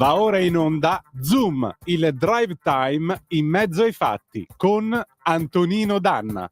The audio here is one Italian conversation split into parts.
Va ora in onda Zoom, il drive time in mezzo ai fatti con Antonino Danna.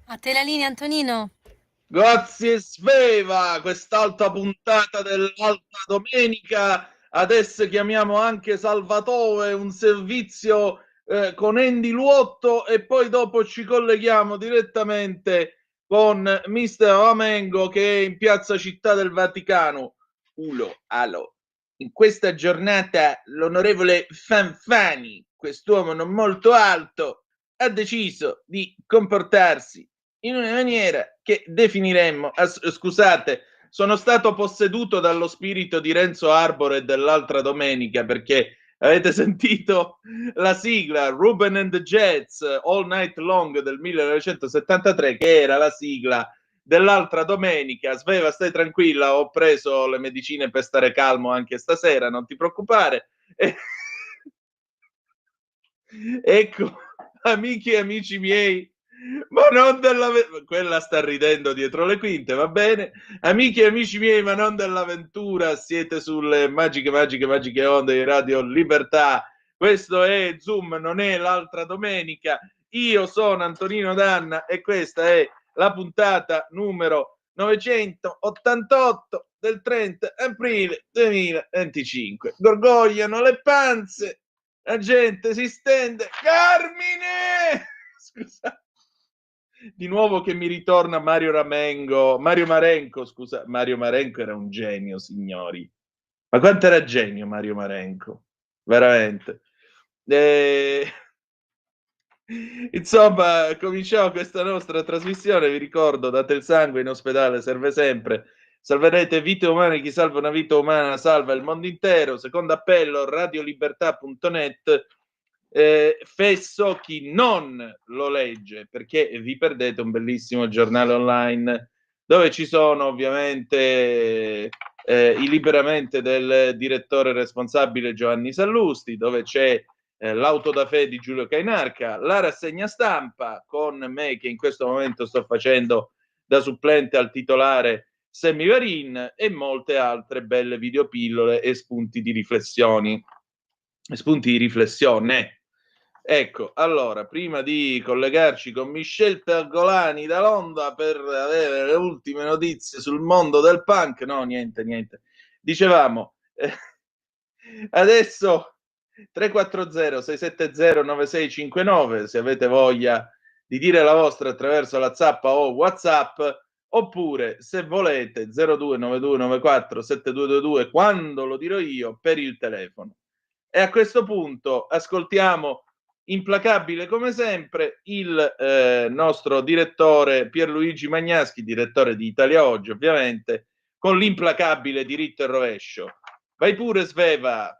A te la linea, Antonino. Grazie Sveva, quest'altra puntata dell'Alta Domenica. Adesso chiamiamo anche Salvatore, un servizio con Andy Luotto, e poi dopo ci colleghiamo direttamente con Mister Ramengo, che è in piazza Città del Vaticano. Alo. In questa giornata l'onorevole Fanfani, quest'uomo non molto alto, ha deciso di comportarsi in una maniera che definiremmo, scusate, sono stato posseduto dallo spirito di Renzo Arbore dell'altra domenica, perché avete sentito la sigla Ruben and the Jets All Night Long del 1973, che era la sigla dell'altra domenica. Sveva, stai tranquilla, ho preso le medicine per stare calmo anche stasera, non ti preoccupare. Ecco, amici e amici miei, ma non quella sta ridendo dietro le quinte, va bene? Amici e amici miei, ma non dell'avventura, siete sulle magiche onde di Radio Libertà. Questo è Zoom, non è l'altra domenica. Io sono Antonino Danna e questa è la puntata numero 988 del 30 aprile 2025. Gorgogliano le panze, la gente si stende. Carmine! Scusa. Di nuovo che mi ritorna Mario Marenco, scusa. Mario Marenco era un genio, signori. Ma quanto era genio Mario Marenco? Veramente. Insomma, cominciamo questa nostra trasmissione. Vi ricordo, date il sangue, in ospedale serve sempre. Salverete vite umane, chi salva una vita umana salva il mondo intero. Secondo appello, radiolibertà.net. Fesso chi non lo legge, perché vi perdete un bellissimo giornale online dove ci sono ovviamente i liberamente del direttore responsabile Giovanni Sallusti, dove c'è l'auto da fè di Giulio Cainarca, la rassegna stampa con me che in questo momento sto facendo da supplente al titolare Sammy Varin, e molte altre belle videopillole e spunti di riflessione. Ecco, allora, prima di collegarci con Michel Pergolani da Londra per avere le ultime notizie sul mondo del punk, no, niente. Dicevamo, adesso 340-670-9659, se avete voglia di dire la vostra attraverso la zappa o WhatsApp, oppure se volete 0292947222 quando lo dirò io per il telefono. E a questo punto ascoltiamo implacabile come sempre il nostro direttore Pierluigi Magnaschi, direttore di Italia Oggi ovviamente, con l'implacabile diritto e rovescio. Vai pure Sveva.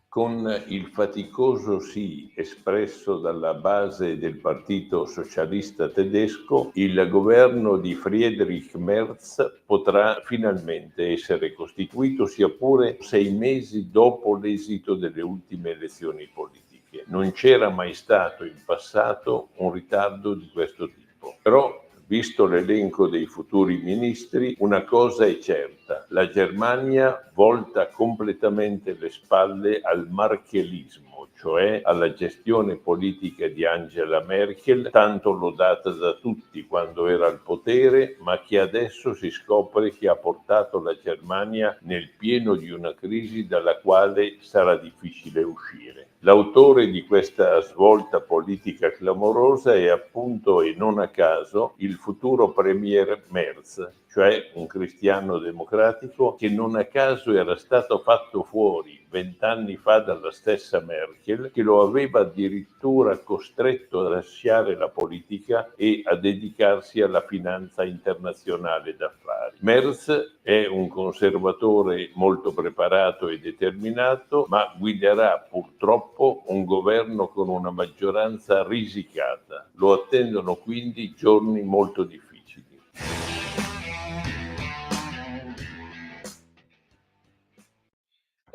Con il faticoso sì espresso dalla base del Partito Socialista Tedesco, il governo di Friedrich Merz potrà finalmente essere costituito, sia pure 6 mesi dopo l'esito delle ultime elezioni politiche. Non c'era mai stato in passato un ritardo di questo tipo. Però, visto l'elenco dei futuri ministri, una cosa è certa: la Germania volta completamente le spalle al marchelismo, cioè alla gestione politica di Angela Merkel, tanto lodata da tutti quando era al potere, ma che adesso si scopre che ha portato la Germania nel pieno di una crisi dalla quale sarà difficile uscire. L'autore di questa svolta politica clamorosa è appunto, e non a caso, il futuro premier Merz, cioè un cristiano democratico che non a caso era stato fatto fuori 20 anni fa dalla stessa Merkel, che lo aveva addirittura costretto a lasciare la politica e a dedicarsi alla finanza internazionale d'affari. Merz è un conservatore molto preparato e determinato, ma guiderà purtroppo un governo con una maggioranza risicata. Lo attendono quindi giorni molto difficili.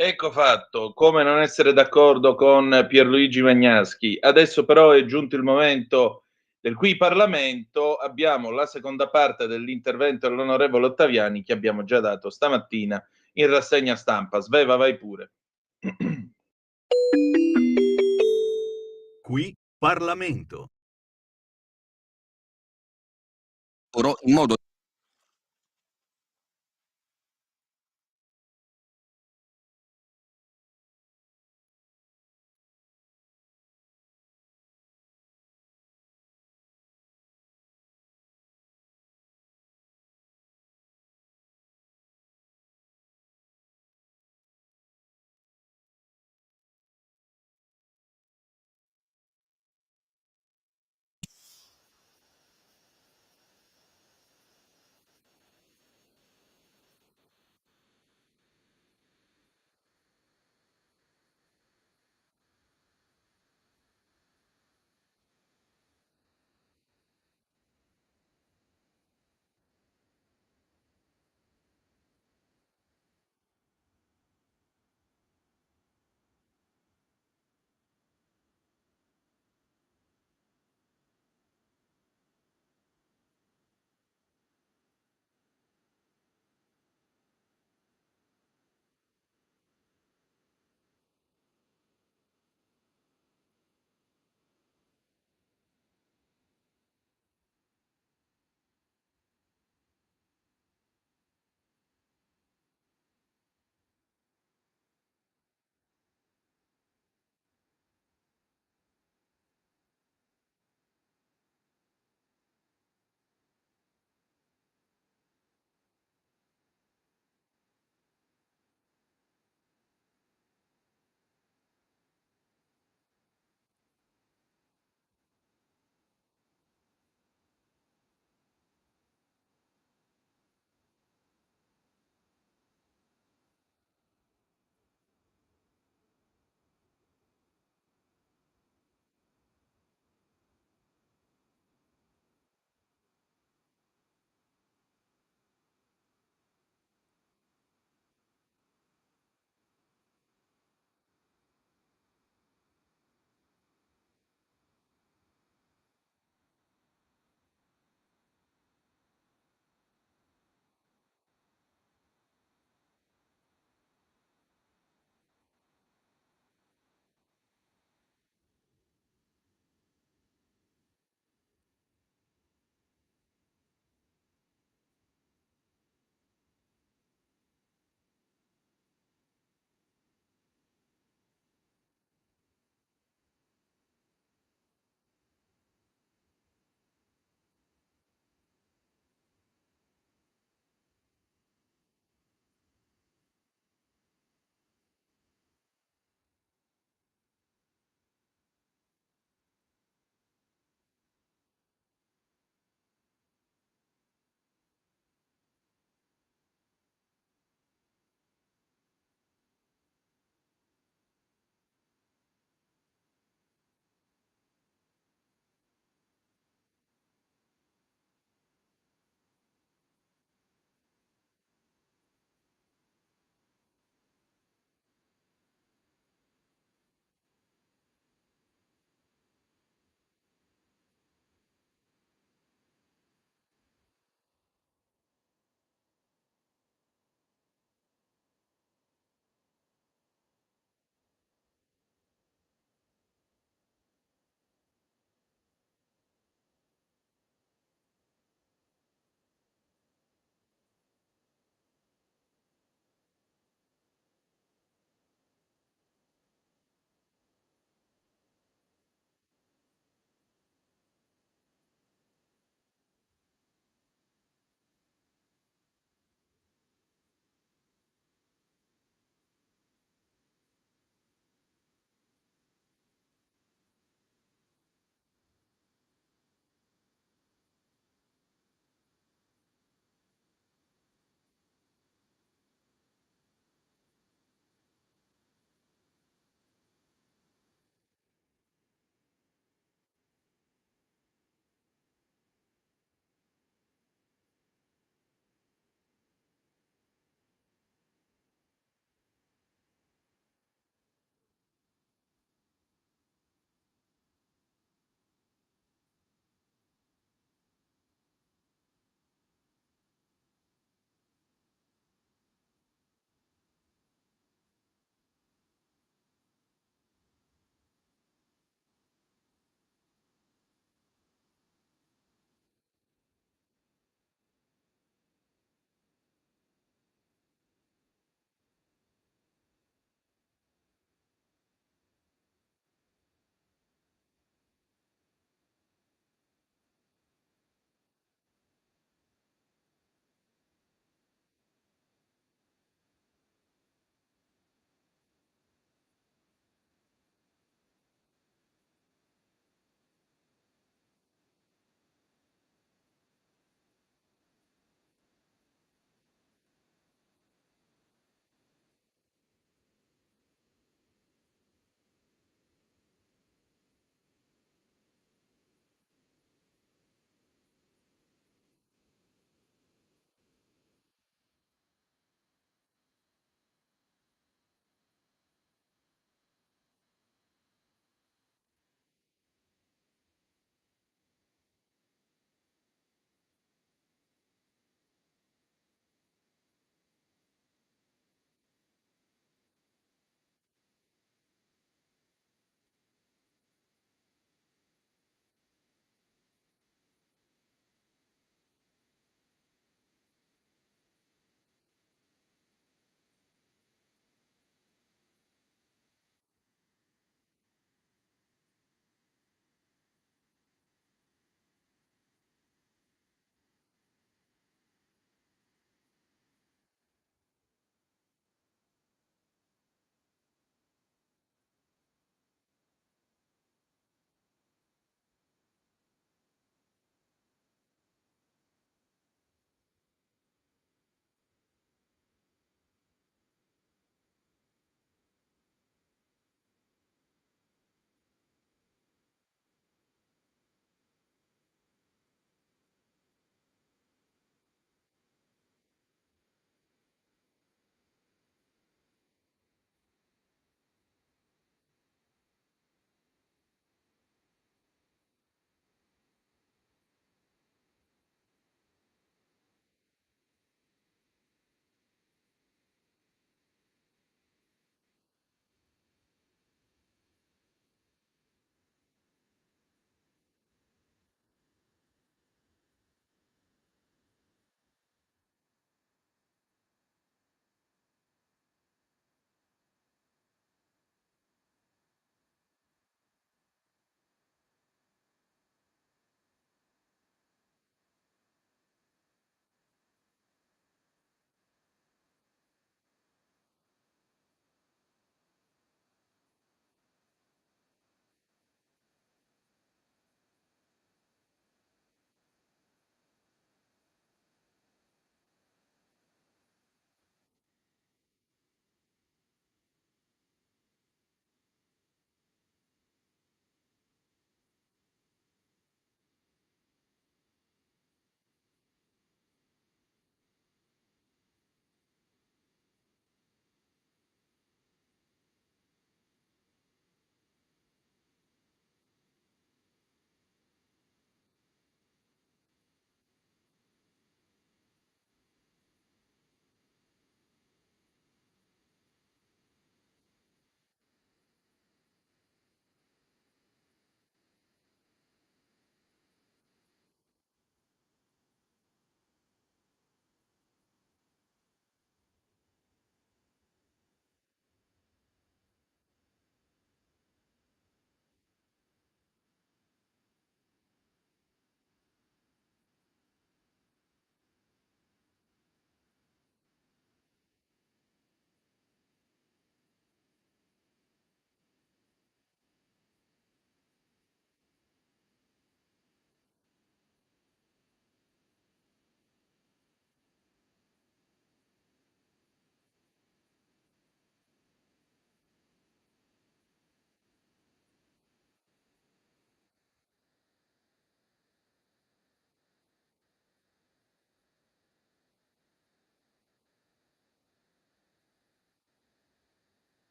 Ecco fatto, come non essere d'accordo con Pierluigi Magnaschi. Adesso però è giunto il momento del Qui Parlamento, abbiamo la seconda parte dell'intervento dell'onorevole Ottaviani che abbiamo già dato stamattina in rassegna stampa. Sveva, vai pure. Qui Parlamento. In modo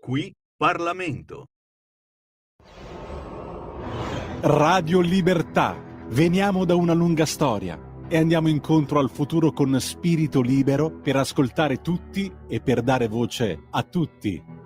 Qui Parlamento. Radio Libertà. Veniamo da una lunga storia e andiamo incontro al futuro con spirito libero per ascoltare tutti e per dare voce a tutti.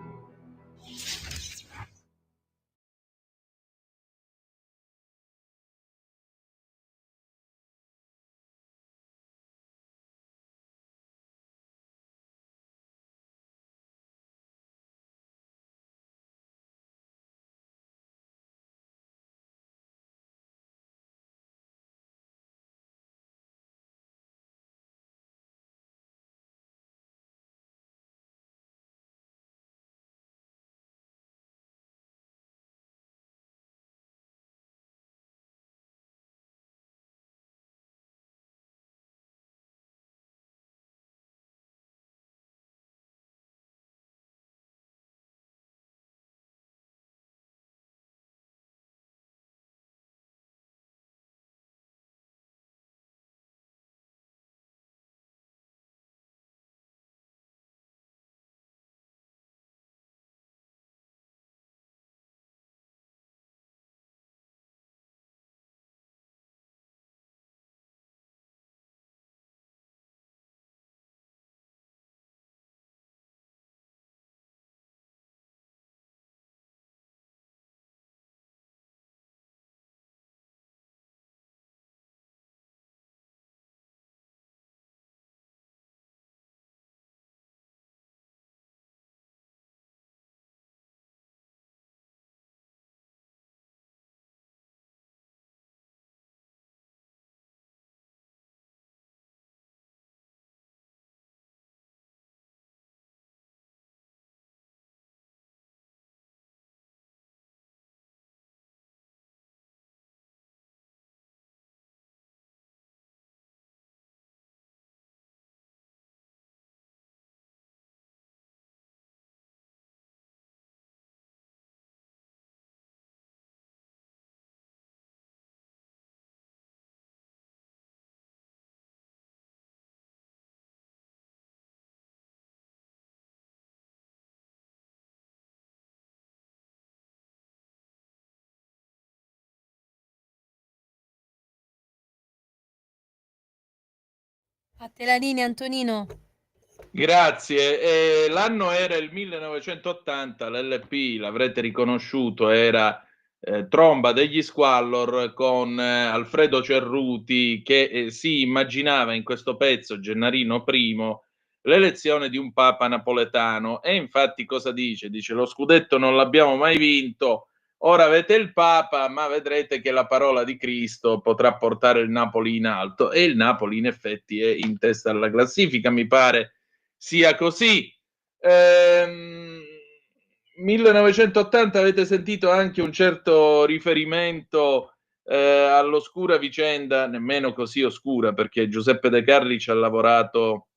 A te la linea, Antonino. Grazie. L'anno era il 1980, l'LP, l'avrete riconosciuto, era Tromba degli Squallor con Alfredo Cerruti che si immaginava in questo pezzo, Gennarino I, l'elezione di un papa napoletano. E infatti cosa dice? Dice: lo scudetto non l'abbiamo mai vinto, ora avete il papa, ma vedrete che la parola di Cristo potrà portare il Napoli in alto. E il Napoli in effetti è in testa alla classifica, mi pare sia così. 1980 avete sentito anche un certo riferimento all'oscura vicenda, nemmeno così oscura, perché Giuseppe De Carli ci ha lavorato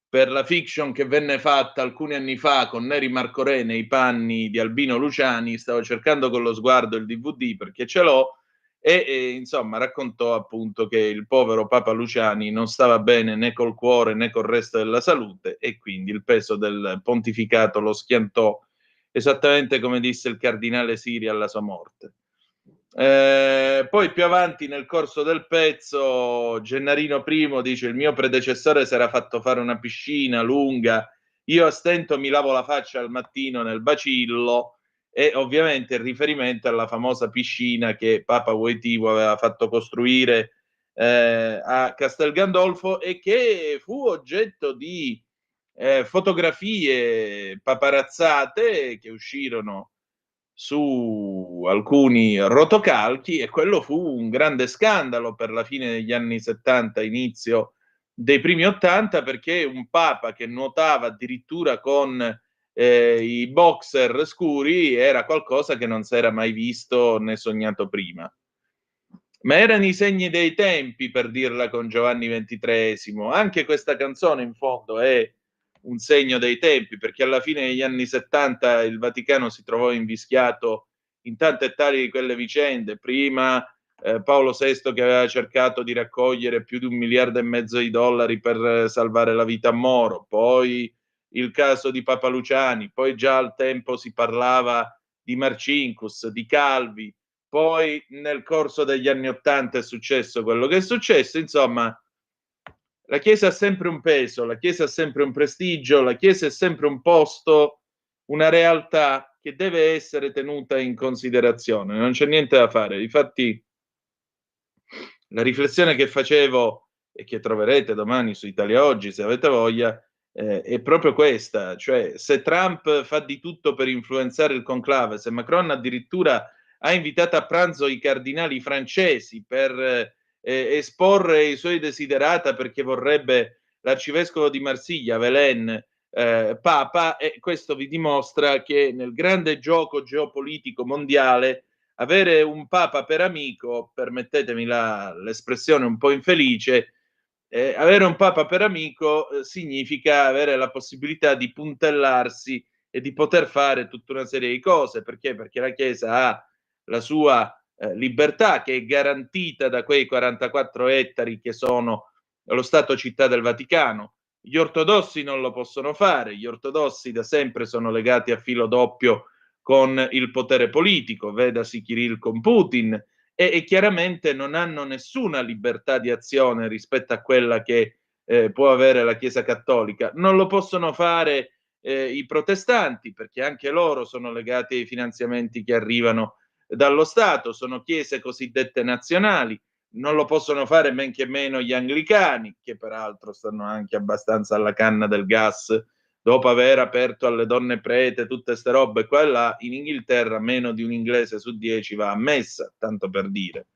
per la fiction che venne fatta alcuni anni fa con Neri Marcorè nei panni di Albino Luciani. Stavo cercando con lo sguardo il DVD perché ce l'ho, e insomma raccontò appunto che il povero Papa Luciani non stava bene né col cuore né col resto della salute, e quindi il peso del pontificato lo schiantò, esattamente come disse il cardinale Siri alla sua morte. Poi più avanti nel corso del pezzo Gennarino I dice: il mio predecessore si era fatto fare una piscina lunga, io a stento mi lavo la faccia al mattino nel bacillo. E ovviamente il riferimento alla famosa piscina che Papa Wojtyła aveva fatto costruire a Castel Gandolfo, e che fu oggetto di fotografie paparazzate che uscirono su alcuni rotocalchi, e quello fu un grande scandalo per la fine degli anni 70, inizio dei primi 80, perché un papa che nuotava addirittura con i boxer scuri era qualcosa che non si era mai visto né sognato prima. Ma erano i segni dei tempi, per dirla con Giovanni XXIII. Anche questa canzone in fondo è un segno dei tempi, perché alla fine degli anni 70 il Vaticano si trovò invischiato in tante e tali di quelle vicende. Prima Paolo VI che aveva cercato di raccogliere più di $1,5 miliardi di dollari per salvare la vita a Moro, poi il caso di Papa Luciani, poi già al tempo si parlava di Marcinkus, di Calvi, poi nel corso degli anni '80 è successo quello che è successo. Insomma, la Chiesa ha sempre un peso, la Chiesa ha sempre un prestigio, la Chiesa è sempre un posto, una realtà che deve essere tenuta in considerazione, non c'è niente da fare. Infatti la riflessione che facevo e che troverete domani su Italia Oggi, se avete voglia, è proprio questa, cioè se Trump fa di tutto per influenzare il conclave, se Macron addirittura ha invitato a pranzo i cardinali francesi per esporre i suoi desiderata perché vorrebbe l'arcivescovo di Marsiglia, Velen, Papa, e questo vi dimostra che nel grande gioco geopolitico mondiale avere un Papa per amico, permettetemi l'espressione un po' infelice, avere un Papa per amico significa avere la possibilità di puntellarsi e di poter fare tutta una serie di cose. Perché? Perché la Chiesa ha la sua libertà, che è garantita da quei 44 ettari che sono lo Stato città del Vaticano. Gli ortodossi non lo possono fare, gli ortodossi da sempre sono legati a filo doppio con il potere politico, vedasi Kirill con Putin, e chiaramente non hanno nessuna libertà di azione rispetto a quella che può avere la Chiesa Cattolica. Non lo possono fare i protestanti, perché anche loro sono legati ai finanziamenti che arrivano dallo Stato, sono chiese cosiddette nazionali. Non lo possono fare men che meno gli anglicani, che peraltro stanno anche abbastanza alla canna del gas dopo aver aperto alle donne prete tutte queste robe qua e là. In Inghilterra meno di un inglese su 10 va a messa, tanto per dire.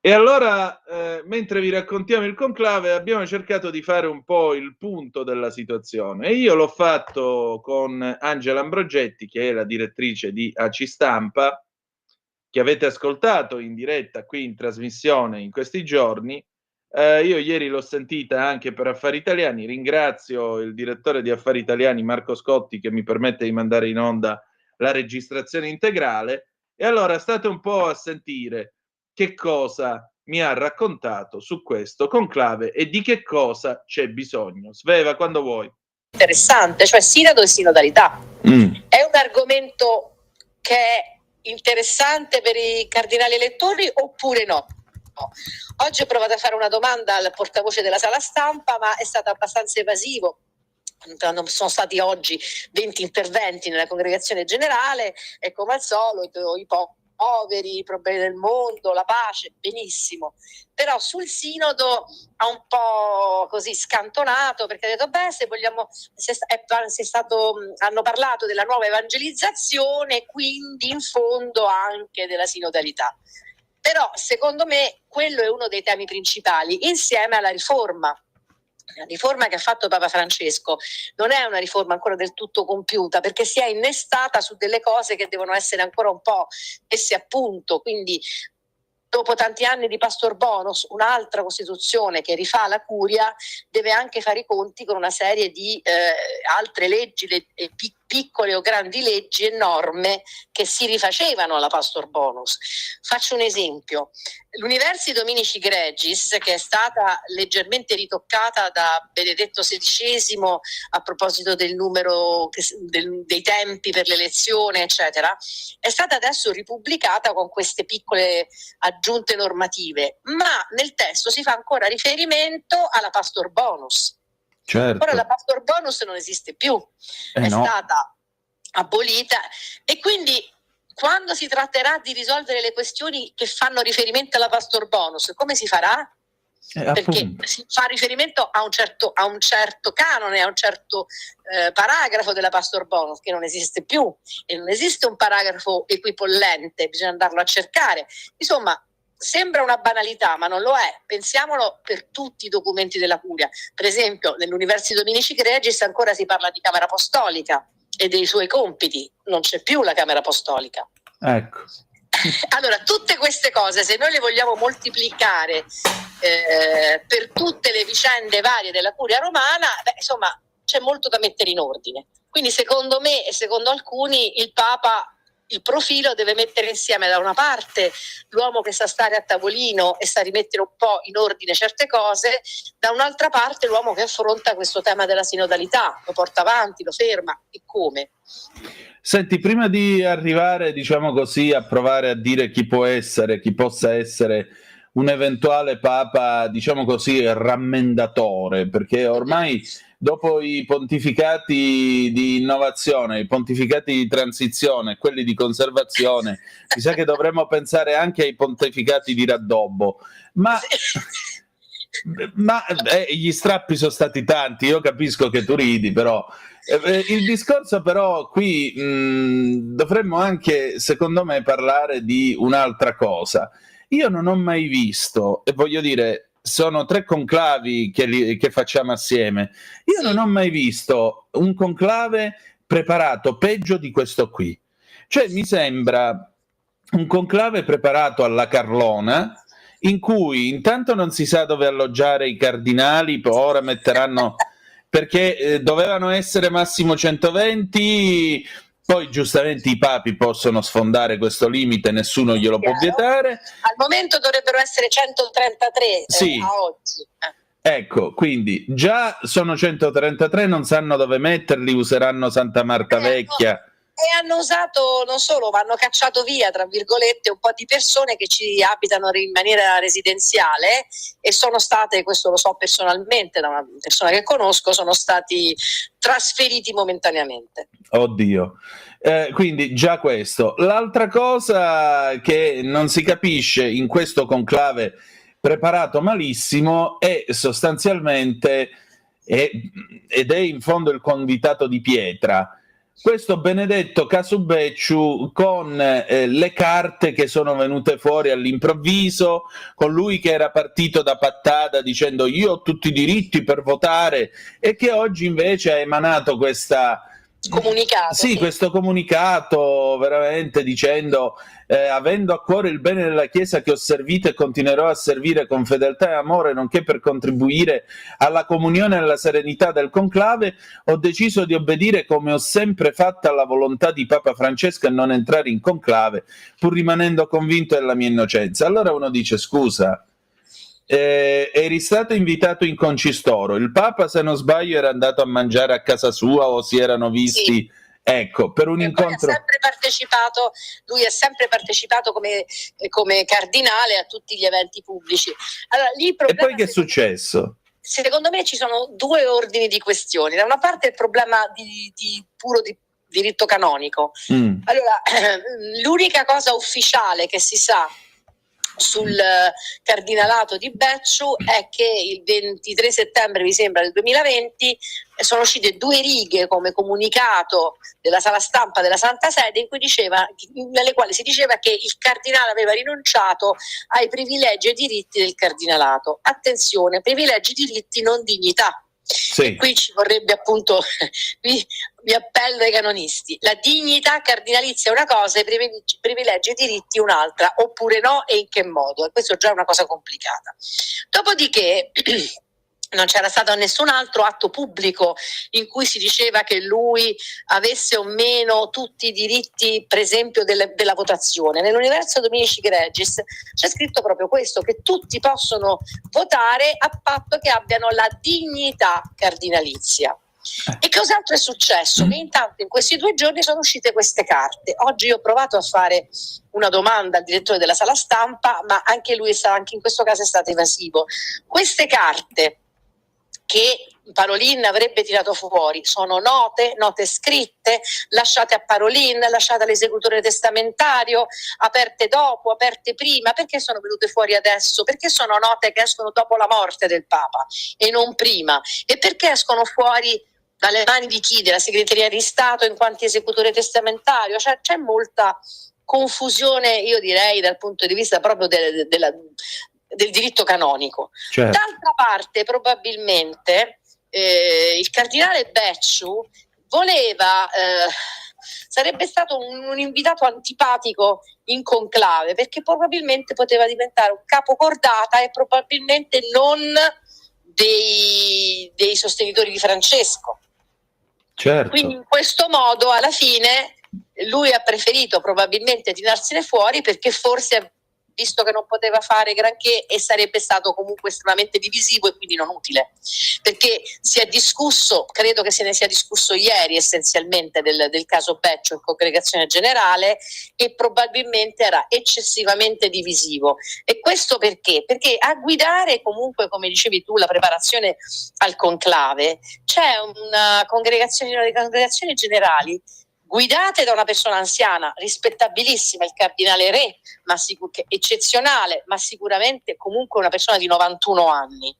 E allora, mentre vi raccontiamo il conclave, abbiamo cercato di fare un po' il punto della situazione, e io l'ho fatto con Angela Ambrogetti, che è la direttrice di AC Stampa, che avete ascoltato in diretta qui in trasmissione in questi giorni. Io ieri l'ho sentita anche per Affari Italiani, ringrazio il direttore di Affari Italiani Marco Scotti che mi permette di mandare in onda la registrazione integrale, e allora state un po' a sentire che cosa mi ha raccontato su questo conclave e di che cosa c'è bisogno. Sveva, quando vuoi. Interessante, cioè sinodo e sinodalità. È un argomento che è interessante per i cardinali elettori oppure no? Oggi ho provato a fare una domanda al portavoce della sala stampa, ma è stato abbastanza evasivo. Sono stati oggi 20 interventi nella congregazione generale e come al solito i poveri, i problemi del mondo, la pace, benissimo. Però sul sinodo ha un po' così scantonato, perché ha detto se vogliamo, hanno parlato della nuova evangelizzazione, quindi in fondo anche della sinodalità. Però secondo me quello è uno dei temi principali, insieme alla riforma. La riforma che ha fatto Papa Francesco non è una riforma ancora del tutto compiuta, perché si è innestata su delle cose che devono essere ancora un po' messe a punto, quindi dopo tanti anni di Pastor Bonus, un'altra Costituzione che rifà la Curia deve anche fare i conti con una serie di altre leggi, piccole o grandi leggi e norme che si rifacevano alla Pastor Bonus. Faccio un esempio. L'Universi Dominici Gregis, che è stata leggermente ritoccata da Benedetto XVI a proposito del numero dei tempi per l'elezione, eccetera, è stata adesso ripubblicata con queste piccole aggiunte normative, ma nel testo si fa ancora riferimento alla Pastor Bonus. Certo. Ora la Pastor Bonus non esiste più, è stata abolita, e quindi quando si tratterà di risolvere le questioni che fanno riferimento alla Pastor Bonus, come si farà? Perché appunto. si fa riferimento a un certo canone, a un certo paragrafo della Pastor Bonus che non esiste più, e non esiste un paragrafo equipollente, bisogna andarlo a cercare. Insomma, sembra una banalità, ma non lo è. Pensiamolo per tutti i documenti della Curia. Per esempio, nell'Universi Dominici Gregis ancora si parla di Camera Apostolica e dei suoi compiti, non c'è più la Camera Apostolica. Ecco. Allora, tutte queste cose, se noi le vogliamo moltiplicare per tutte le vicende varie della Curia romana, insomma, c'è molto da mettere in ordine. Quindi, secondo me e secondo alcuni, il Papa il profilo deve mettere insieme da una parte l'uomo che sa stare a tavolino e sa rimettere un po' in ordine certe cose, da un'altra parte l'uomo che affronta questo tema della sinodalità, lo porta avanti, lo ferma, e come? Senti, prima di arrivare, diciamo così, a provare a dire chi possa essere un eventuale papa, diciamo così, rammendatore, perché ormai dopo i pontificati di innovazione, i pontificati di transizione, quelli di conservazione, mi sa che dovremmo pensare anche ai pontificati di raddobbo. Ma gli strappi sono stati tanti, io capisco che tu ridi, però il discorso però qui dovremmo anche, secondo me, parlare di un'altra cosa. Io non ho mai visto, e voglio dire, sono 3 conclavi che facciamo assieme, io non ho mai visto un conclave preparato peggio di questo qui. Cioè mi sembra un conclave preparato alla Carlona, in cui intanto non si sa dove alloggiare i cardinali, poi ora metteranno, perché dovevano essere massimo 120, poi giustamente i papi possono sfondare questo limite, nessuno glielo può vietare. Al momento dovrebbero essere 133 sì. A oggi. Ecco, quindi già sono 133, non sanno dove metterli, useranno Santa Marta Vecchia. No. E hanno usato, non solo, ma hanno cacciato via, tra virgolette, un po' di persone che ci abitano in maniera residenziale e sono state, questo lo so personalmente da una persona che conosco, sono stati trasferiti momentaneamente. Oddio. Quindi già questo. L'altra cosa che non si capisce in questo conclave preparato malissimo è sostanzialmente, ed è in fondo il convitato di pietra, questo benedetto Casubecciu con le carte che sono venute fuori all'improvviso, con lui che era partito da Pattada dicendo io ho tutti i diritti per votare, e che oggi invece ha emanato questa comunicato. Sì, questo comunicato veramente dicendo avendo a cuore il bene della Chiesa che ho servito e continuerò a servire con fedeltà e amore, nonché per contribuire alla comunione e alla serenità del conclave, ho deciso di obbedire come ho sempre fatto alla volontà di Papa Francesco e non entrare in conclave, pur rimanendo convinto della mia innocenza. Allora uno dice, scusa, eri stato invitato in concistoro, il Papa, se non sbaglio, era andato a mangiare a casa sua o si erano visti... Sì. Ecco, per un incontro. Lui ha sempre partecipato come cardinale a tutti gli eventi pubblici. Allora, lì e poi che è successo? Secondo me ci sono 2 ordini di questioni. Da una parte il problema di puro diritto canonico. Allora, l'unica cosa ufficiale che si sa sul cardinalato di Becciu è che il 23 settembre, mi sembra, del 2020 sono uscite 2 righe come comunicato della sala stampa della Santa Sede nelle quali si diceva che il cardinale aveva rinunciato ai privilegi e diritti del cardinalato. Attenzione, privilegi e diritti, non dignità. Sì. E qui ci vorrebbe appunto, mi appello ai canonisti, la dignità cardinalizia è una cosa, i privilegi e diritti un'altra, oppure no, e in che modo? E questo già è una cosa complicata. Dopodiché non c'era stato nessun altro atto pubblico in cui si diceva che lui avesse o meno tutti i diritti, per esempio della votazione. Nell'universo Dominici Gregis c'è scritto proprio questo, che tutti possono votare a patto che abbiano la dignità cardinalizia. E cos'altro è successo? Che intanto in questi 2 giorni sono uscite queste carte. Oggi io ho provato a fare una domanda al direttore della sala stampa, ma anche lui anche in questo caso è stato evasivo. Queste carte che Parolin avrebbe tirato fuori sono note scritte, lasciate a Parolin, lasciate all'esecutore testamentario, aperte dopo, aperte prima. Perché sono venute fuori adesso? Perché sono note che escono dopo la morte del Papa e non prima? E perché escono fuori dalle mani di chi? Della segreteria di Stato in quanto esecutore testamentario? Cioè, c'è molta confusione, io direi, dal punto di vista proprio del diritto canonico. Certo. D'altra parte, probabilmente il cardinale Becciu voleva, sarebbe stato un invitato antipatico in conclave, perché probabilmente poteva diventare un capocordata e probabilmente non dei sostenitori di Francesco. Certo. Quindi in questo modo alla fine lui ha preferito probabilmente tirarsene fuori perché forse ha visto che non poteva fare granché e sarebbe stato comunque estremamente divisivo e quindi non utile, perché si è discusso, credo che se ne sia discusso ieri essenzialmente del caso Beccio in congregazione generale, e probabilmente era eccessivamente divisivo. E questo perché? Perché a guidare comunque, come dicevi tu, la preparazione al conclave c'è le congregazioni generali guidate da una persona anziana, rispettabilissima, il cardinale Re, eccezionale, ma sicuramente comunque una persona di 91 anni.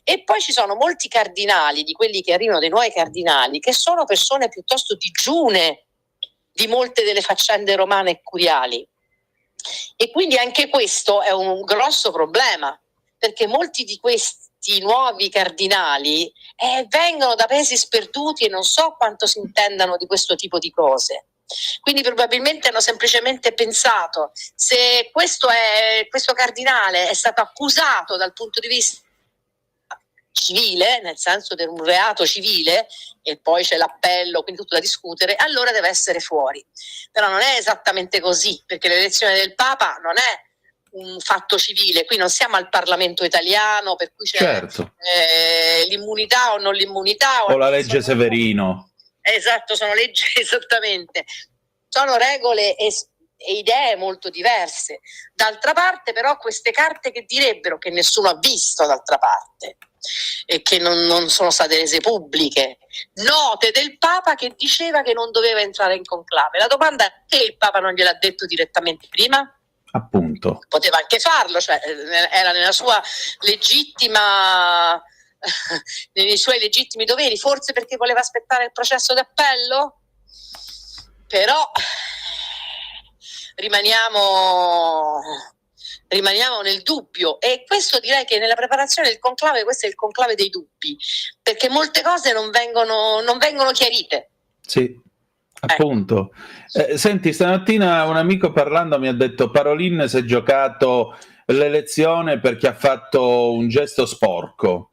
E poi ci sono molti cardinali, di quelli che arrivano, dei nuovi cardinali, che sono persone piuttosto digiune di molte delle faccende romane e curiali. E quindi anche questo è un grosso problema, perché molti di questi nuovi cardinali vengono da paesi sperduti e non so quanto si intendano di questo tipo di cose. Quindi probabilmente hanno semplicemente pensato, se questo cardinale è stato accusato dal punto di vista civile, nel senso di un reato civile, e poi c'è l'appello, quindi tutto da discutere, allora deve essere fuori. Però non è esattamente così, perché l'elezione del Papa non è un fatto civile, qui non siamo al Parlamento italiano per cui c'è l'immunità o non l'immunità o la legge Severino. Esatto, sono leggi esattamente, sono regole e idee molto diverse. D'altra parte però queste carte che direbbero, che nessuno ha visto d'altra parte e che non sono state rese pubbliche, note del Papa che diceva che non doveva entrare in conclave. La domanda è: che il Papa non gliel'ha detto direttamente prima? Appunto. Poteva anche farlo, cioè era nella sua legittima, nei suoi legittimi doveri, forse perché voleva aspettare il processo d'appello? Però rimaniamo nel dubbio, e questo direi che nella preparazione del conclave, questo è il conclave dei dubbi, perché molte cose non vengono chiarite. Sì. Appunto. Senti, stamattina un amico parlando mi ha detto: Parolin si è giocato l'elezione perché ha fatto un gesto sporco.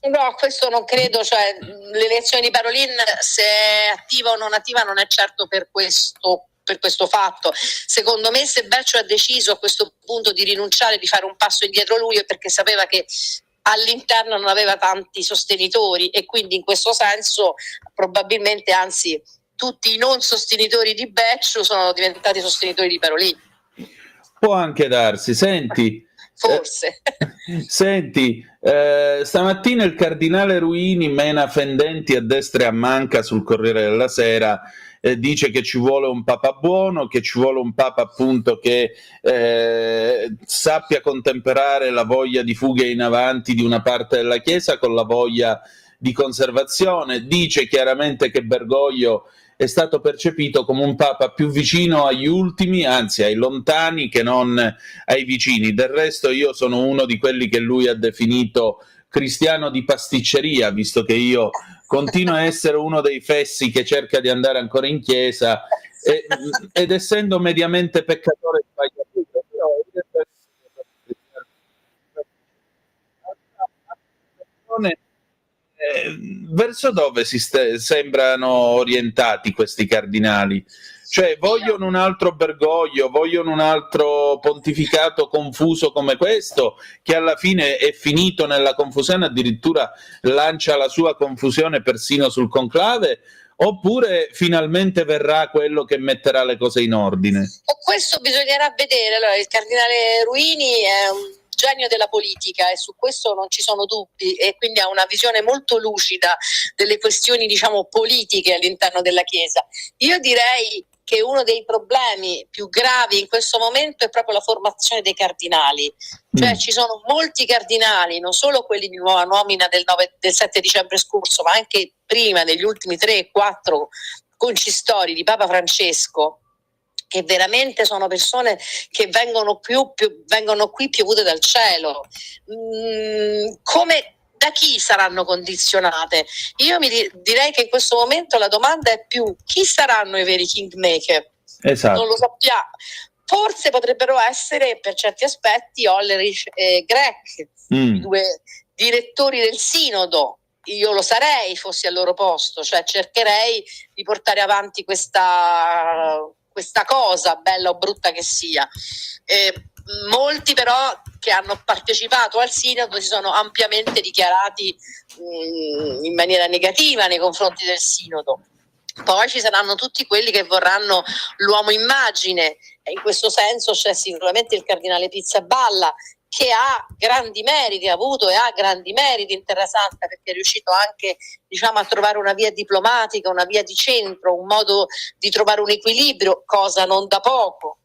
No, questo non credo, cioè le elezioni di Parolin, se è attiva o non attiva, non è certo per questo fatto. Secondo me, se Beccio ha deciso a questo punto di rinunciare, di fare un passo indietro lui, è perché sapeva che all'interno non aveva tanti sostenitori, e quindi in questo senso probabilmente, anzi, tutti i non sostenitori di Beccio sono diventati sostenitori di Parolin. Può anche darsi. Senti, forse. Senti, stamattina il cardinale Ruini mena fendenti a destra e a manca sul Corriere della Sera. Dice che ci vuole un Papa buono, che ci vuole un Papa appunto che sappia contemperare la voglia di fuga in avanti di una parte della Chiesa con la voglia di conservazione. Dice chiaramente che Bergoglio è stato percepito come un Papa più vicino agli ultimi, anzi ai lontani, che non ai vicini. Del resto io sono uno di quelli che lui ha definito cristiano di pasticceria, visto che io continuo a essere uno dei fessi che cerca di andare ancora in chiesa, ed essendo mediamente peccatore sbagliato, però verso dove sembrano orientati questi cardinali? Cioè, vogliono un altro Bergoglio, vogliono un altro pontificato confuso come questo, che alla fine è finito nella confusione, addirittura lancia la sua confusione persino sul conclave, oppure finalmente verrà quello che metterà le cose in ordine? Questo bisognerà vedere. Allora, il cardinale Ruini è un genio della politica e su questo non ci sono dubbi, e quindi ha una visione molto lucida delle questioni, diciamo, politiche all'interno della Chiesa. Io direi che uno dei problemi più gravi in questo momento è proprio la formazione dei cardinali. Cioè ci sono molti cardinali, non solo quelli di nuova nomina del 7 dicembre scorso, ma anche prima, negli ultimi 3-4 concistori di Papa Francesco, che veramente sono persone che vengono qui piovute dal cielo. Da chi saranno condizionate? Io direi che in questo momento la domanda è più: chi saranno i veri kingmaker? Esatto. Non lo sappiamo. Forse potrebbero essere, per certi aspetti, Hollerich e Grech, i due direttori del sinodo, io lo sarei fossi al loro posto, cioè cercherei di portare avanti questa cosa, bella o brutta che sia. Molti però che hanno partecipato al Sinodo si sono ampiamente dichiarati in maniera negativa nei confronti del Sinodo. Poi ci saranno tutti quelli che vorranno l'uomo immagine, e in questo senso c'è sicuramente il cardinale Pizzaballa, che ha grandi meriti, ha avuto e ha grandi meriti in Terra Santa, perché è riuscito anche, diciamo, a trovare una via diplomatica, una via di centro, un modo di trovare un equilibrio, cosa non da poco,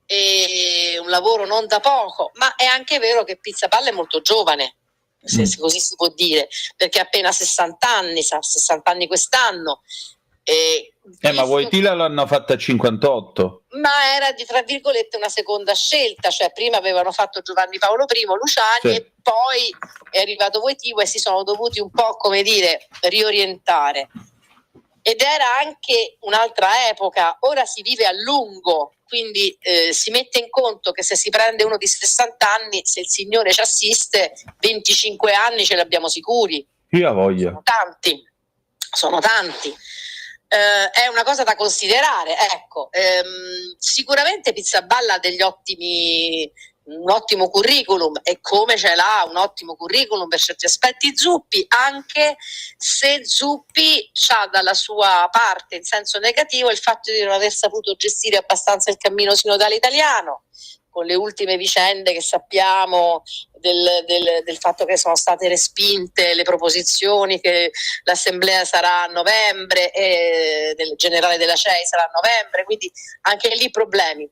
e un lavoro non da poco. Ma è anche vero che Pizzaballa è molto giovane, se così si può dire, perché ha appena 60 anni, sa 60 anni quest'anno. Ma Wojtyla l'hanno fatta a 58. Ma era di, tra virgolette, una seconda scelta, cioè prima avevano fatto Giovanni Paolo I, Luciani, sì, e poi è arrivato Wojtyla e si sono dovuti un po', come dire, riorientare. Ed era anche un'altra epoca, ora si vive a lungo, quindi si mette in conto che se si prende uno di 60 anni, se il Signore ci assiste, 25 anni ce li abbiamo sicuri. Io voglio. Sono tanti. È una cosa da considerare, ecco. Sicuramente Pizzaballa ha un ottimo curriculum, e come ce l'ha un ottimo curriculum per certi aspetti Zuppi, anche se Zuppi c'ha dalla sua parte in senso negativo il fatto di non aver saputo gestire abbastanza il cammino sinodale italiano, con le ultime vicende che sappiamo del fatto che sono state respinte le proposizioni che l'assemblea sarà a novembre e del generale della CEI sarà a novembre, quindi anche lì problemi.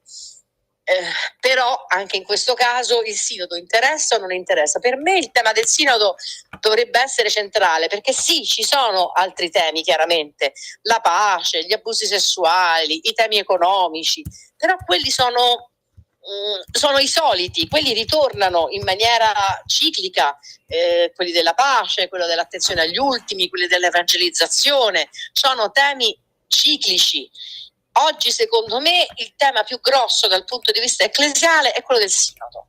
Però anche in questo caso il Sinodo interessa o non interessa? Per me il tema del Sinodo dovrebbe essere centrale, perché sì, ci sono altri temi, chiaramente, la pace, gli abusi sessuali, i temi economici, però quelli sono i soliti, quelli ritornano in maniera ciclica, quelli della pace, quello dell'attenzione agli ultimi, quelli dell'evangelizzazione, sono temi ciclici. Oggi, secondo me, il tema più grosso dal punto di vista ecclesiale è quello del Sinodo,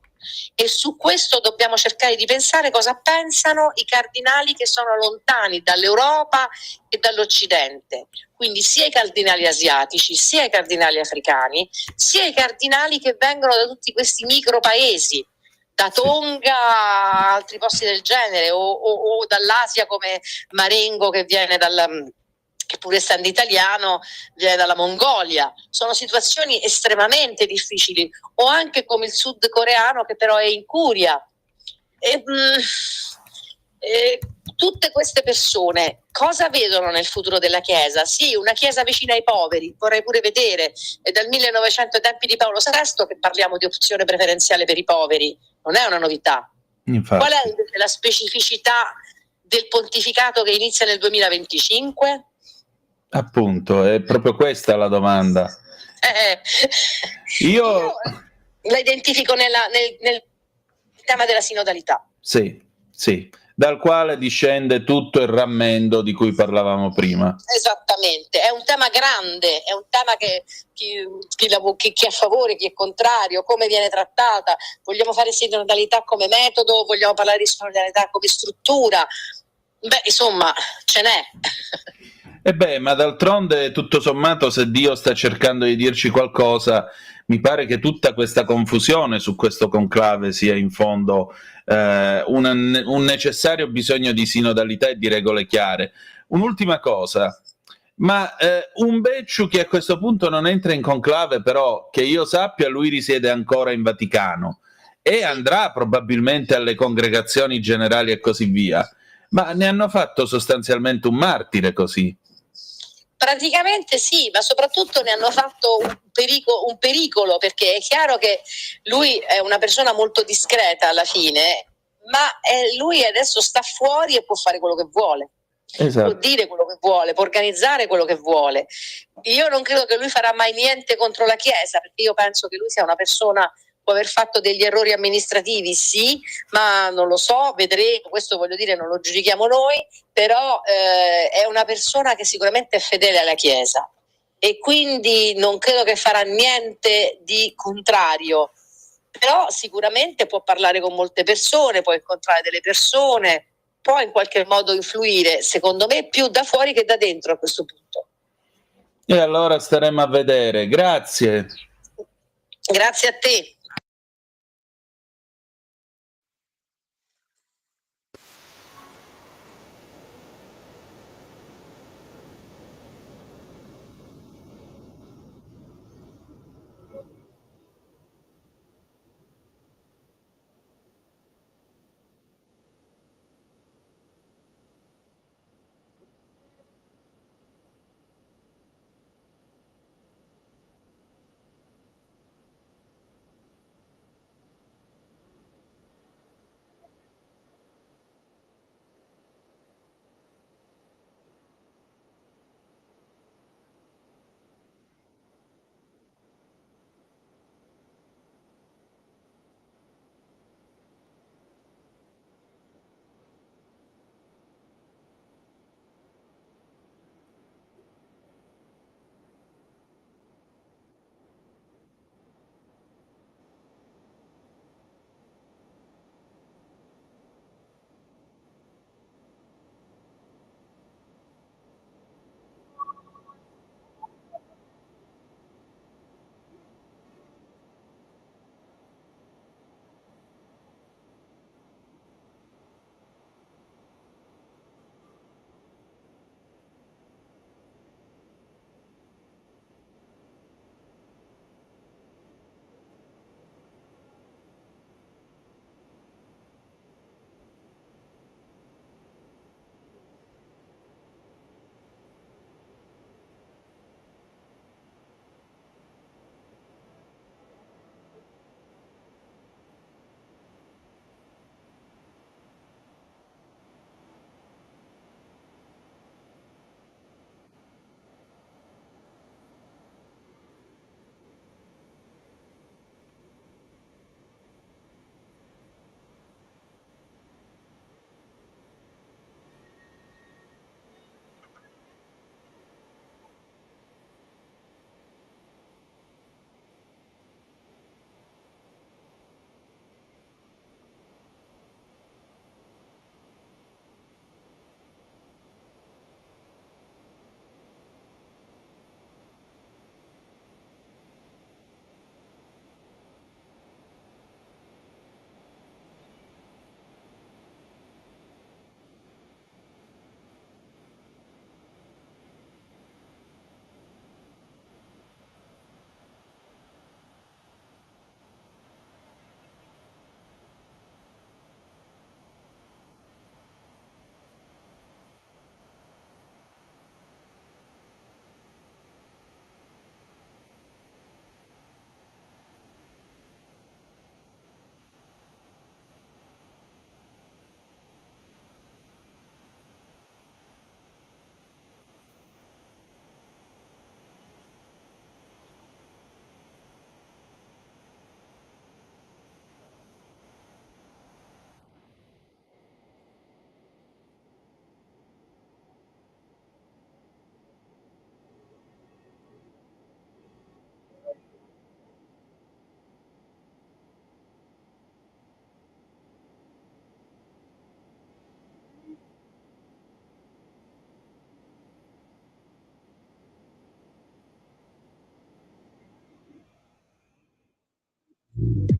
e su questo dobbiamo cercare di pensare cosa pensano i cardinali che sono lontani dall'Europa e dall'Occidente, quindi sia i cardinali asiatici, sia i cardinali africani, sia i cardinali che vengono da tutti questi micro paesi, da Tonga a altri posti del genere, o dall'Asia come Marengo, che viene che pur essendo italiano viene dalla Mongolia. Sono situazioni estremamente difficili, o anche come il sudcoreano che però è in curia. Tutte queste persone cosa vedono nel futuro della Chiesa? Sì, una Chiesa vicina ai poveri, vorrei pure vedere. È dal 1900, ai tempi di Paolo VI, che parliamo di opzione preferenziale per i poveri, non è una novità. Infatti. Qual è la specificità del pontificato che inizia nel 2025? Appunto, è proprio questa la domanda. Io la identifico nel tema della sinodalità. Sì, dal quale discende tutto il rammendo di cui parlavamo prima. Esattamente, è un tema grande, è un tema che chi è a favore, chi è contrario, come viene trattata. Vogliamo fare sinodalità come metodo, vogliamo parlare di sinodalità come struttura. Beh, insomma, ce n'è. Ma d'altronde, tutto sommato, se Dio sta cercando di dirci qualcosa, mi pare che tutta questa confusione su questo conclave sia in fondo un necessario bisogno di sinodalità e di regole chiare. Un'ultima cosa, ma un Becciu che a questo punto non entra in conclave, però che io sappia lui risiede ancora in Vaticano e andrà probabilmente alle congregazioni generali e così via, ma ne hanno fatto sostanzialmente un martire così. Praticamente sì, ma soprattutto ne hanno fatto un pericolo, perché è chiaro che lui è una persona molto discreta alla fine, ma lui adesso sta fuori e può fare quello che vuole. Esatto. Può dire quello che vuole, può organizzare quello che vuole. Io non credo che lui farà mai niente contro la Chiesa, perché io penso che lui sia una persona, può aver fatto degli errori amministrativi, sì, ma non lo so, vedremo, questo voglio dire, non lo giudichiamo noi, però è una persona che sicuramente è fedele alla Chiesa, e quindi non credo che farà niente di contrario, però sicuramente può parlare con molte persone, può incontrare delle persone, può in qualche modo influire, secondo me, più da fuori che da dentro a questo punto. E allora staremo a vedere. Grazie. Grazie a te.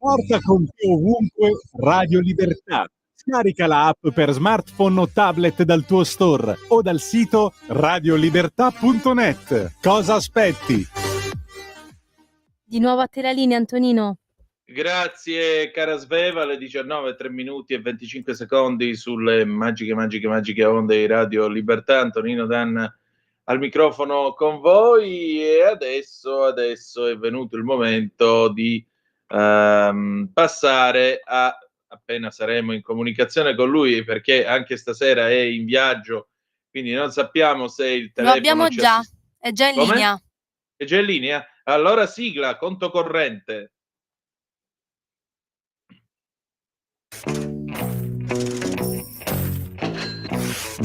Porta con te ovunque Radio Libertà. Scarica la app per smartphone o tablet dal tuo store o dal sito radiolibertà.net. Cosa aspetti? Di nuovo a te la linea, Antonino. Grazie cara Sveva, alle 19, 3 minuti e 25 secondi sulle magiche onde di Radio Libertà. Antonino Danna al microfono con voi e adesso è venuto il momento di passare a, appena saremo in comunicazione con lui, perché anche stasera è in viaggio, quindi non sappiamo se il telefono... Lo abbiamo già, è già in Come? linea. È già in linea? Allora sigla, conto corrente.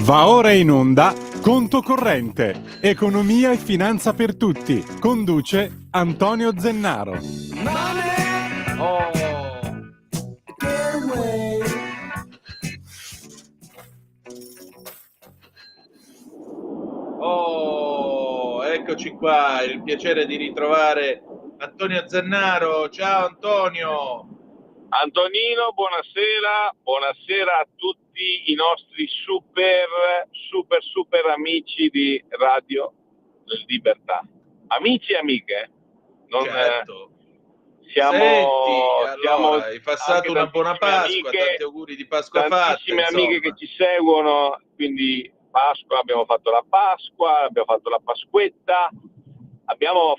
Va ora in onda Conto Corrente, economia e finanza per tutti. Conduce Antonio Zennaro. qua, il piacere di ritrovare Antonio Zannaro. Ciao Antonio. Antonino, buonasera a tutti i nostri super amici di Radio Libertà. Amici e amiche, Certo. siamo hai passato una buona Pasqua, tanti auguri di Pasqua fatta. Tantissime amiche che ci seguono, quindi Pasqua, abbiamo fatto la Pasqua, abbiamo fatto la Pasquetta, abbiamo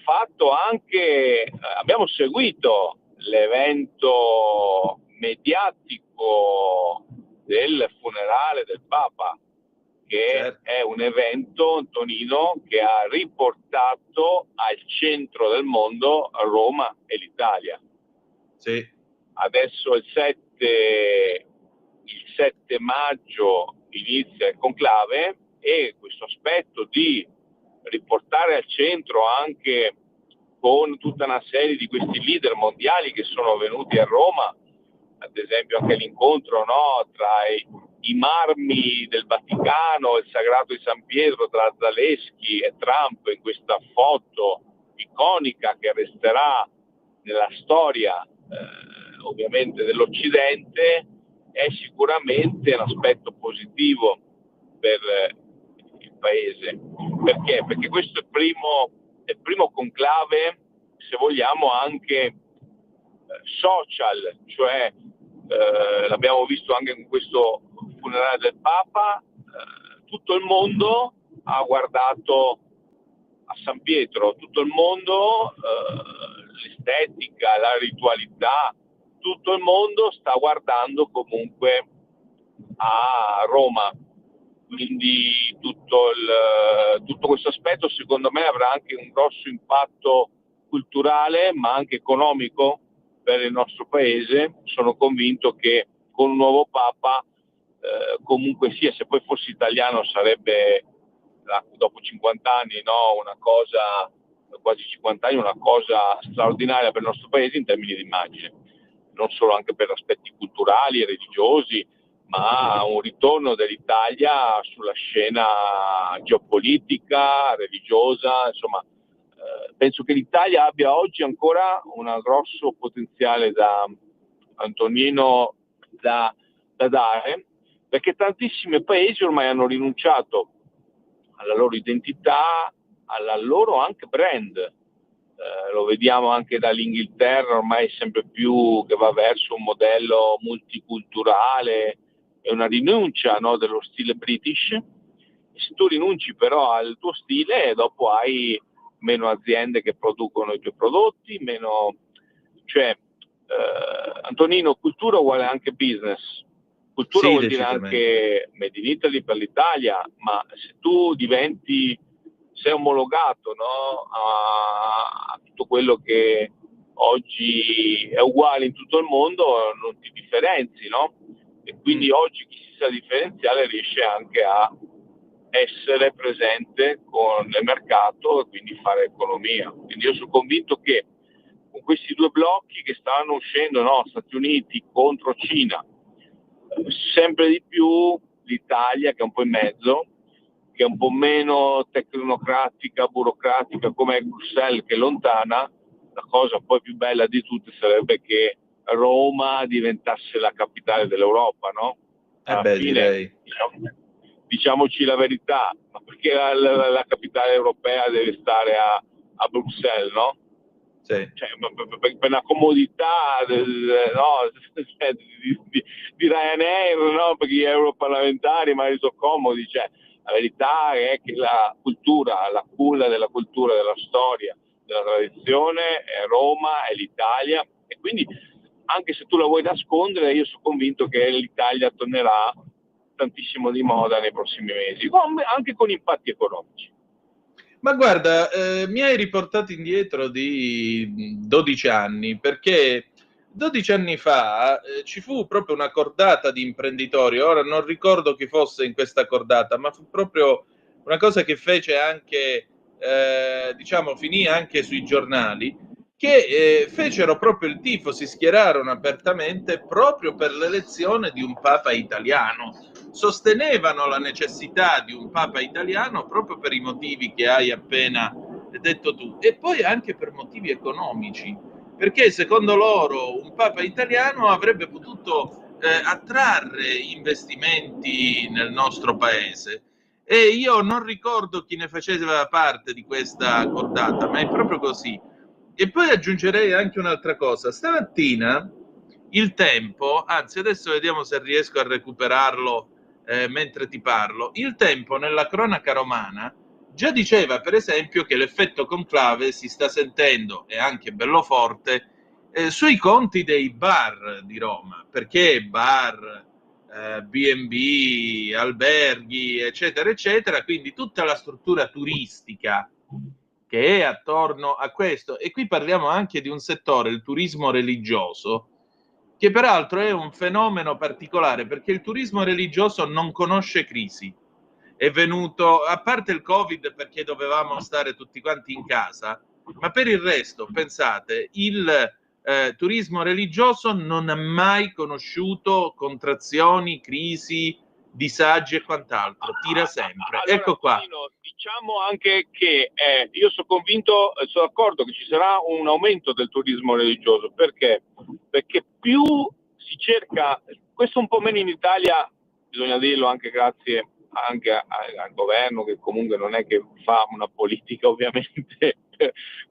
seguito l'evento mediatico del funerale del Papa, che è un evento, Antonino, che ha riportato al centro del mondo Roma e l'Italia. Sì. Adesso il 7 maggio inizia il conclave, e questo aspetto di riportare al centro, anche con tutta una serie di questi leader mondiali che sono venuti a Roma, ad esempio anche l'incontro, no, tra i marmi del Vaticano, il Sagrato di San Pietro, tra Zalesky e Trump, in questa foto iconica che resterà nella storia ovviamente dell'Occidente, è sicuramente un aspetto positivo per il paese. Perché? Perché questo è il primo conclave, se vogliamo, anche social, cioè l'abbiamo visto anche con questo funerale del Papa, tutto il mondo ha guardato a San Pietro, tutto il mondo, l'estetica, la ritualità, tutto il mondo sta guardando comunque a Roma. Quindi tutto questo aspetto secondo me avrà anche un grosso impatto culturale, ma anche economico per il nostro paese. Sono convinto che con un nuovo Papa, comunque sia, se poi fosse italiano sarebbe dopo 50 anni, no, una cosa, quasi 50 anni, una cosa straordinaria per il nostro paese in termini di immagine, non solo anche per aspetti culturali e religiosi, ma un ritorno dell'Italia sulla scena geopolitica, religiosa, insomma. Penso che l'Italia abbia oggi ancora un grosso potenziale Antonino, da dare, perché tantissimi paesi ormai hanno rinunciato alla loro identità, alla loro anche brand. Lo vediamo anche dall'Inghilterra, ormai sempre più che va verso un modello multiculturale e una rinuncia, no, dello stile British. Se tu rinunci però al tuo stile, dopo hai meno aziende che producono i tuoi prodotti, Antonino, cultura uguale anche business. Cultura vuol dire anche Made in Italy per l'Italia, ma se tu sei omologato, no, a tutto quello che oggi è uguale in tutto il mondo, non ti differenzi, no? E quindi oggi chi si sa differenziare riesce anche a essere presente con il mercato e quindi fare economia. Quindi io sono convinto che con questi due blocchi che stanno uscendo, no, Stati Uniti contro Cina, sempre di più l'Italia, che è un po' in mezzo, che è un po' meno tecnocratica, burocratica come Bruxelles, che è lontana, la cosa poi più bella di tutte sarebbe che Roma diventasse la capitale dell'Europa, no? Direi. Diciamoci la verità, ma perché la capitale europea deve stare a Bruxelles, no? Sì. Cioè, per la comodità di Ryanair, no? Per gli europarlamentari magari sono comodi, cioè, la verità è che la culla della cultura, della storia, della tradizione è Roma, è l'Italia, e quindi anche se tu la vuoi nascondere, io sono convinto che l'Italia tornerà tantissimo di moda nei prossimi mesi, anche con impatti economici. Ma guarda, mi hai riportato indietro di 12 anni, perché 12 anni fa ci fu proprio una cordata di imprenditori. Ora non ricordo chi fosse in questa cordata, ma fu proprio una cosa che fece anche, finì anche sui giornali, che fecero proprio il tifo, si schierarono apertamente proprio per l'elezione di un Papa italiano. Sostenevano la necessità di un Papa italiano proprio per i motivi che hai appena detto tu, e poi anche per motivi economici, perché secondo loro un Papa italiano avrebbe potuto attrarre investimenti nel nostro paese. E io non ricordo chi ne faceva parte di questa cordata, ma è proprio così. E poi aggiungerei anche un'altra cosa. Stamattina il Tempo, anzi adesso vediamo se riesco a recuperarlo mentre ti parlo, il Tempo nella cronaca romana già diceva per esempio che l'effetto conclave si sta sentendo, e anche bello forte, sui conti dei bar di Roma, perché bar, B&B, alberghi, eccetera, eccetera, quindi tutta la struttura turistica che è attorno a questo. E qui parliamo anche di un settore, il turismo religioso, che peraltro è un fenomeno particolare, perché il turismo religioso non conosce crisi. È venuto, a parte il Covid, perché dovevamo stare tutti quanti in casa, ma per il resto, pensate, il turismo religioso non ha mai conosciuto contrazioni, crisi, disagi e quant'altro, tira sempre. Allora, Ecco qua. Tonino, diciamo anche che io sono convinto, sono d'accordo che ci sarà un aumento del turismo religioso. Perché? Perché più si cerca, questo un po' meno in Italia, bisogna dirlo anche grazie anche al governo, che comunque non è che fa una politica ovviamente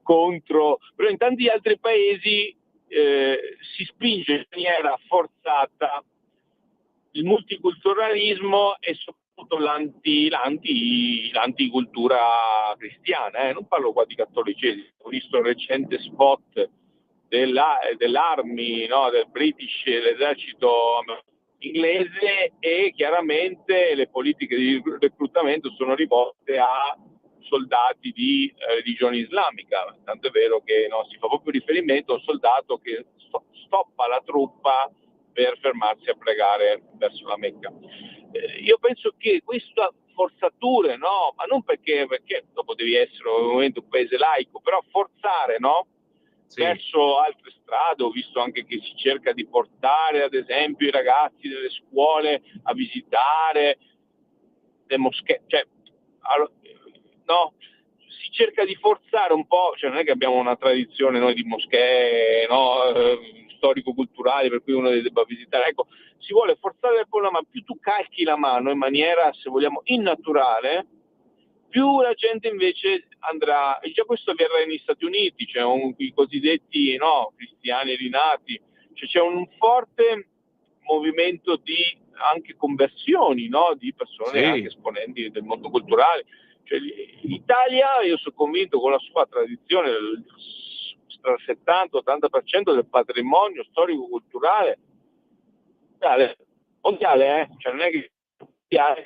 contro, però in tanti altri paesi si spinge in maniera forzata il multiculturalismo e soprattutto l'anticultura cristiana. Non parlo qua di cattolicesimo, ho visto il recente spot dell'Army, no, del British, l'esercito inglese, e chiaramente le politiche di reclutamento sono rivolte a soldati di religione islamica, tanto è vero che si fa proprio riferimento a un soldato che stoppa la truppa per fermarsi a pregare verso la Mecca. Io penso che queste forzature, ma non perché dopo devi essere ovviamente un paese laico, però forzare, Sì. verso altre strade. Ho visto anche che si cerca di portare ad esempio i ragazzi delle scuole a visitare le moschee, si cerca di forzare un po', non è che abbiamo una tradizione noi di moschee storico-culturali per cui uno le debba visitare, ecco, si vuole forzare il problema, più tu calchi la mano in maniera, se vogliamo, innaturale, più la gente invece andrà, e già questo avverrà negli Stati Uniti, i cosiddetti cristiani rinati, c'è un forte movimento di anche conversioni, di persone, Sì, anche esponenti del mondo culturale. L'Italia, io sono convinto, con la sua tradizione, tra il 70-80% del patrimonio storico-culturale mondiale, non è che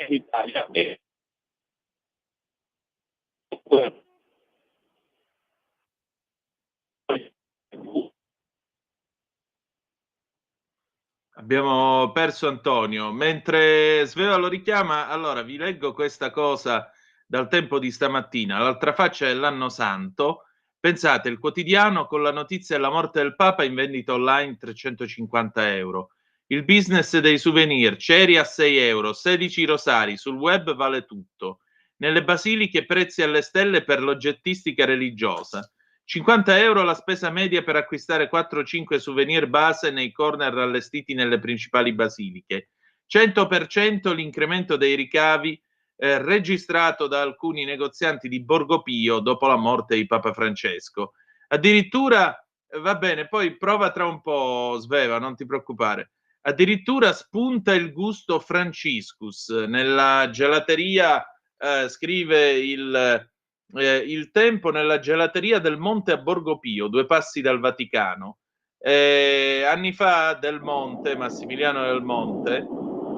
l'Italia abbiamo perso Antonio. Mentre Sveva lo richiama, allora vi leggo questa cosa dal Tempo di stamattina. L'altra faccia dell'anno santo. Pensate, il quotidiano con la notizia della morte del Papa in vendita online 350 euro. Il business dei souvenir, ceri a 6 euro, 16 rosari, sul web vale tutto. Nelle basiliche prezzi alle stelle per l'oggettistica religiosa. 50 euro la spesa media per acquistare 4-5 souvenir base nei corner allestiti nelle principali basiliche. 100% l'incremento dei ricavi registrato da alcuni negozianti di Borgo Pio dopo la morte di Papa Francesco. Addirittura, va bene, poi prova tra un po', Sveva, non ti preoccupare. Addirittura spunta il gusto Franciscus nella gelateria, scrive il Tempo, nella gelateria del Monte a Borgo Pio, 2 passi dal Vaticano. Anni fa Del Monte, Massimiliano Del Monte.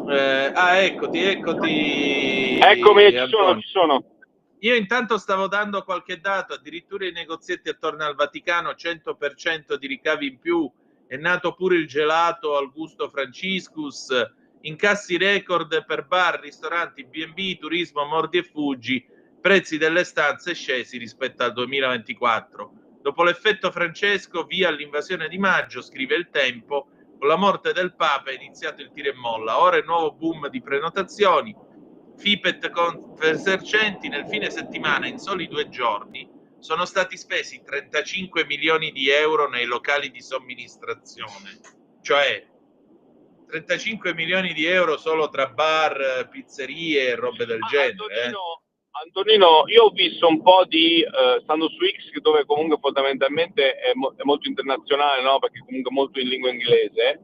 Eccoti. Eccomi, Antonio. ci sono. Io intanto stavo dando qualche dato, addirittura i negozietti attorno al Vaticano, 100% di ricavi in più, è nato pure il gelato al gusto Franciscus, incassi record per bar, ristoranti, B&B, turismo, mordi e fuggi, prezzi delle stanze scesi rispetto al 2024. Dopo l'effetto Francesco, via all'invasione di maggio, scrive il Tempo, con la morte del Papa è iniziato il tira e molla, ora il nuovo boom di prenotazioni, Fipet con esercenti nel fine settimana in soli 2 giorni sono stati spesi 35 milioni di euro nei locali di somministrazione, cioè 35 milioni di euro solo tra bar, pizzerie e robe del genere. Antonino, io ho visto un po' di stando su X, dove comunque fondamentalmente è molto internazionale, no? Perché comunque è molto in lingua inglese,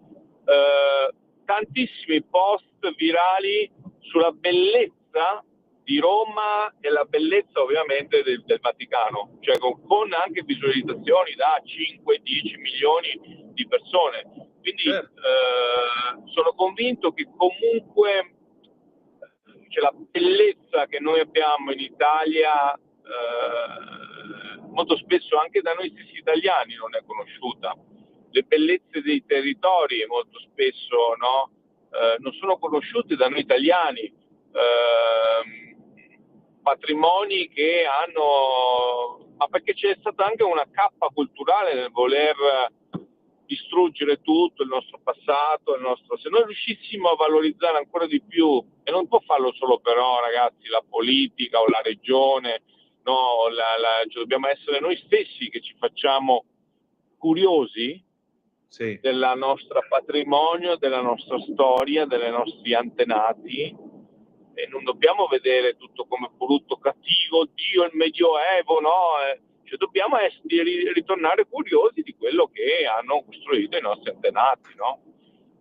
tantissimi post virali sulla bellezza di Roma e la bellezza ovviamente del Vaticano, cioè con anche visualizzazioni da 5-10 milioni di persone. Quindi sono convinto che comunque la bellezza che noi abbiamo in Italia molto spesso anche da noi stessi italiani non è conosciuta. Le bellezze dei territori molto spesso non sono conosciute da noi italiani. Patrimoni che hanno, ma perché c'è stata anche una cappa culturale nel voler distruggere tutto il nostro passato, se noi riuscissimo a valorizzare ancora di più, e non può farlo solo però, ragazzi, la politica o la regione, no, cioè dobbiamo essere noi stessi che ci facciamo curiosi del nostro patrimonio, della nostra storia, dei nostri antenati, e non dobbiamo vedere tutto come brutto, cattivo, Dio, il Medioevo, no? Cioè dobbiamo ritornare curiosi di quello che hanno costruito i nostri antenati, no?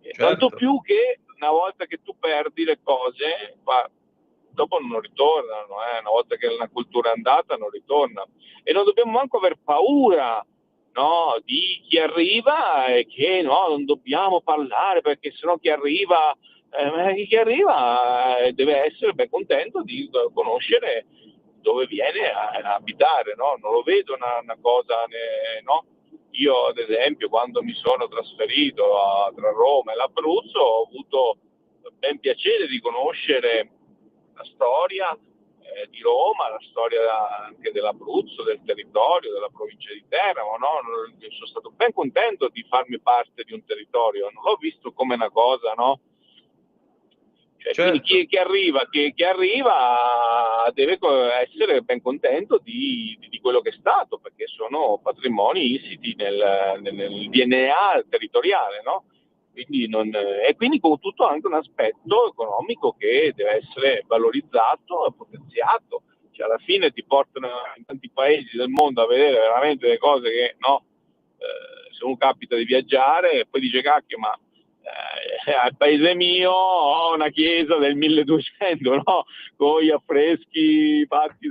Certo. Tanto più che una volta che tu perdi le cose, dopo non ritornano, una volta che una cultura è andata non ritorna. E non dobbiamo manco aver paura, no, di chi arriva, e che non dobbiamo parlare perché sennò chi arriva deve essere ben contento di conoscere dove viene a abitare, no? Non lo vedo una cosa, no? Io ad esempio quando mi sono trasferito tra Roma e l'Abruzzo ho avuto ben piacere di conoscere la storia di Roma, la storia anche dell'Abruzzo, del territorio, della provincia di Teramo, no? Sono stato ben contento di farmi parte di un territorio, non l'ho visto come una cosa, no? Certo. Quindi chi arriva deve essere ben contento di quello che è stato, perché sono patrimoni insiti nel DNA territoriale, no? E quindi con tutto anche un aspetto economico che deve essere valorizzato e potenziato. Cioè alla fine ti portano in tanti paesi del mondo a vedere veramente le cose che se uno capita di viaggiare e poi dice cacchio, ma al paese mio ho una chiesa del 1200, no? Con gli affreschi fatti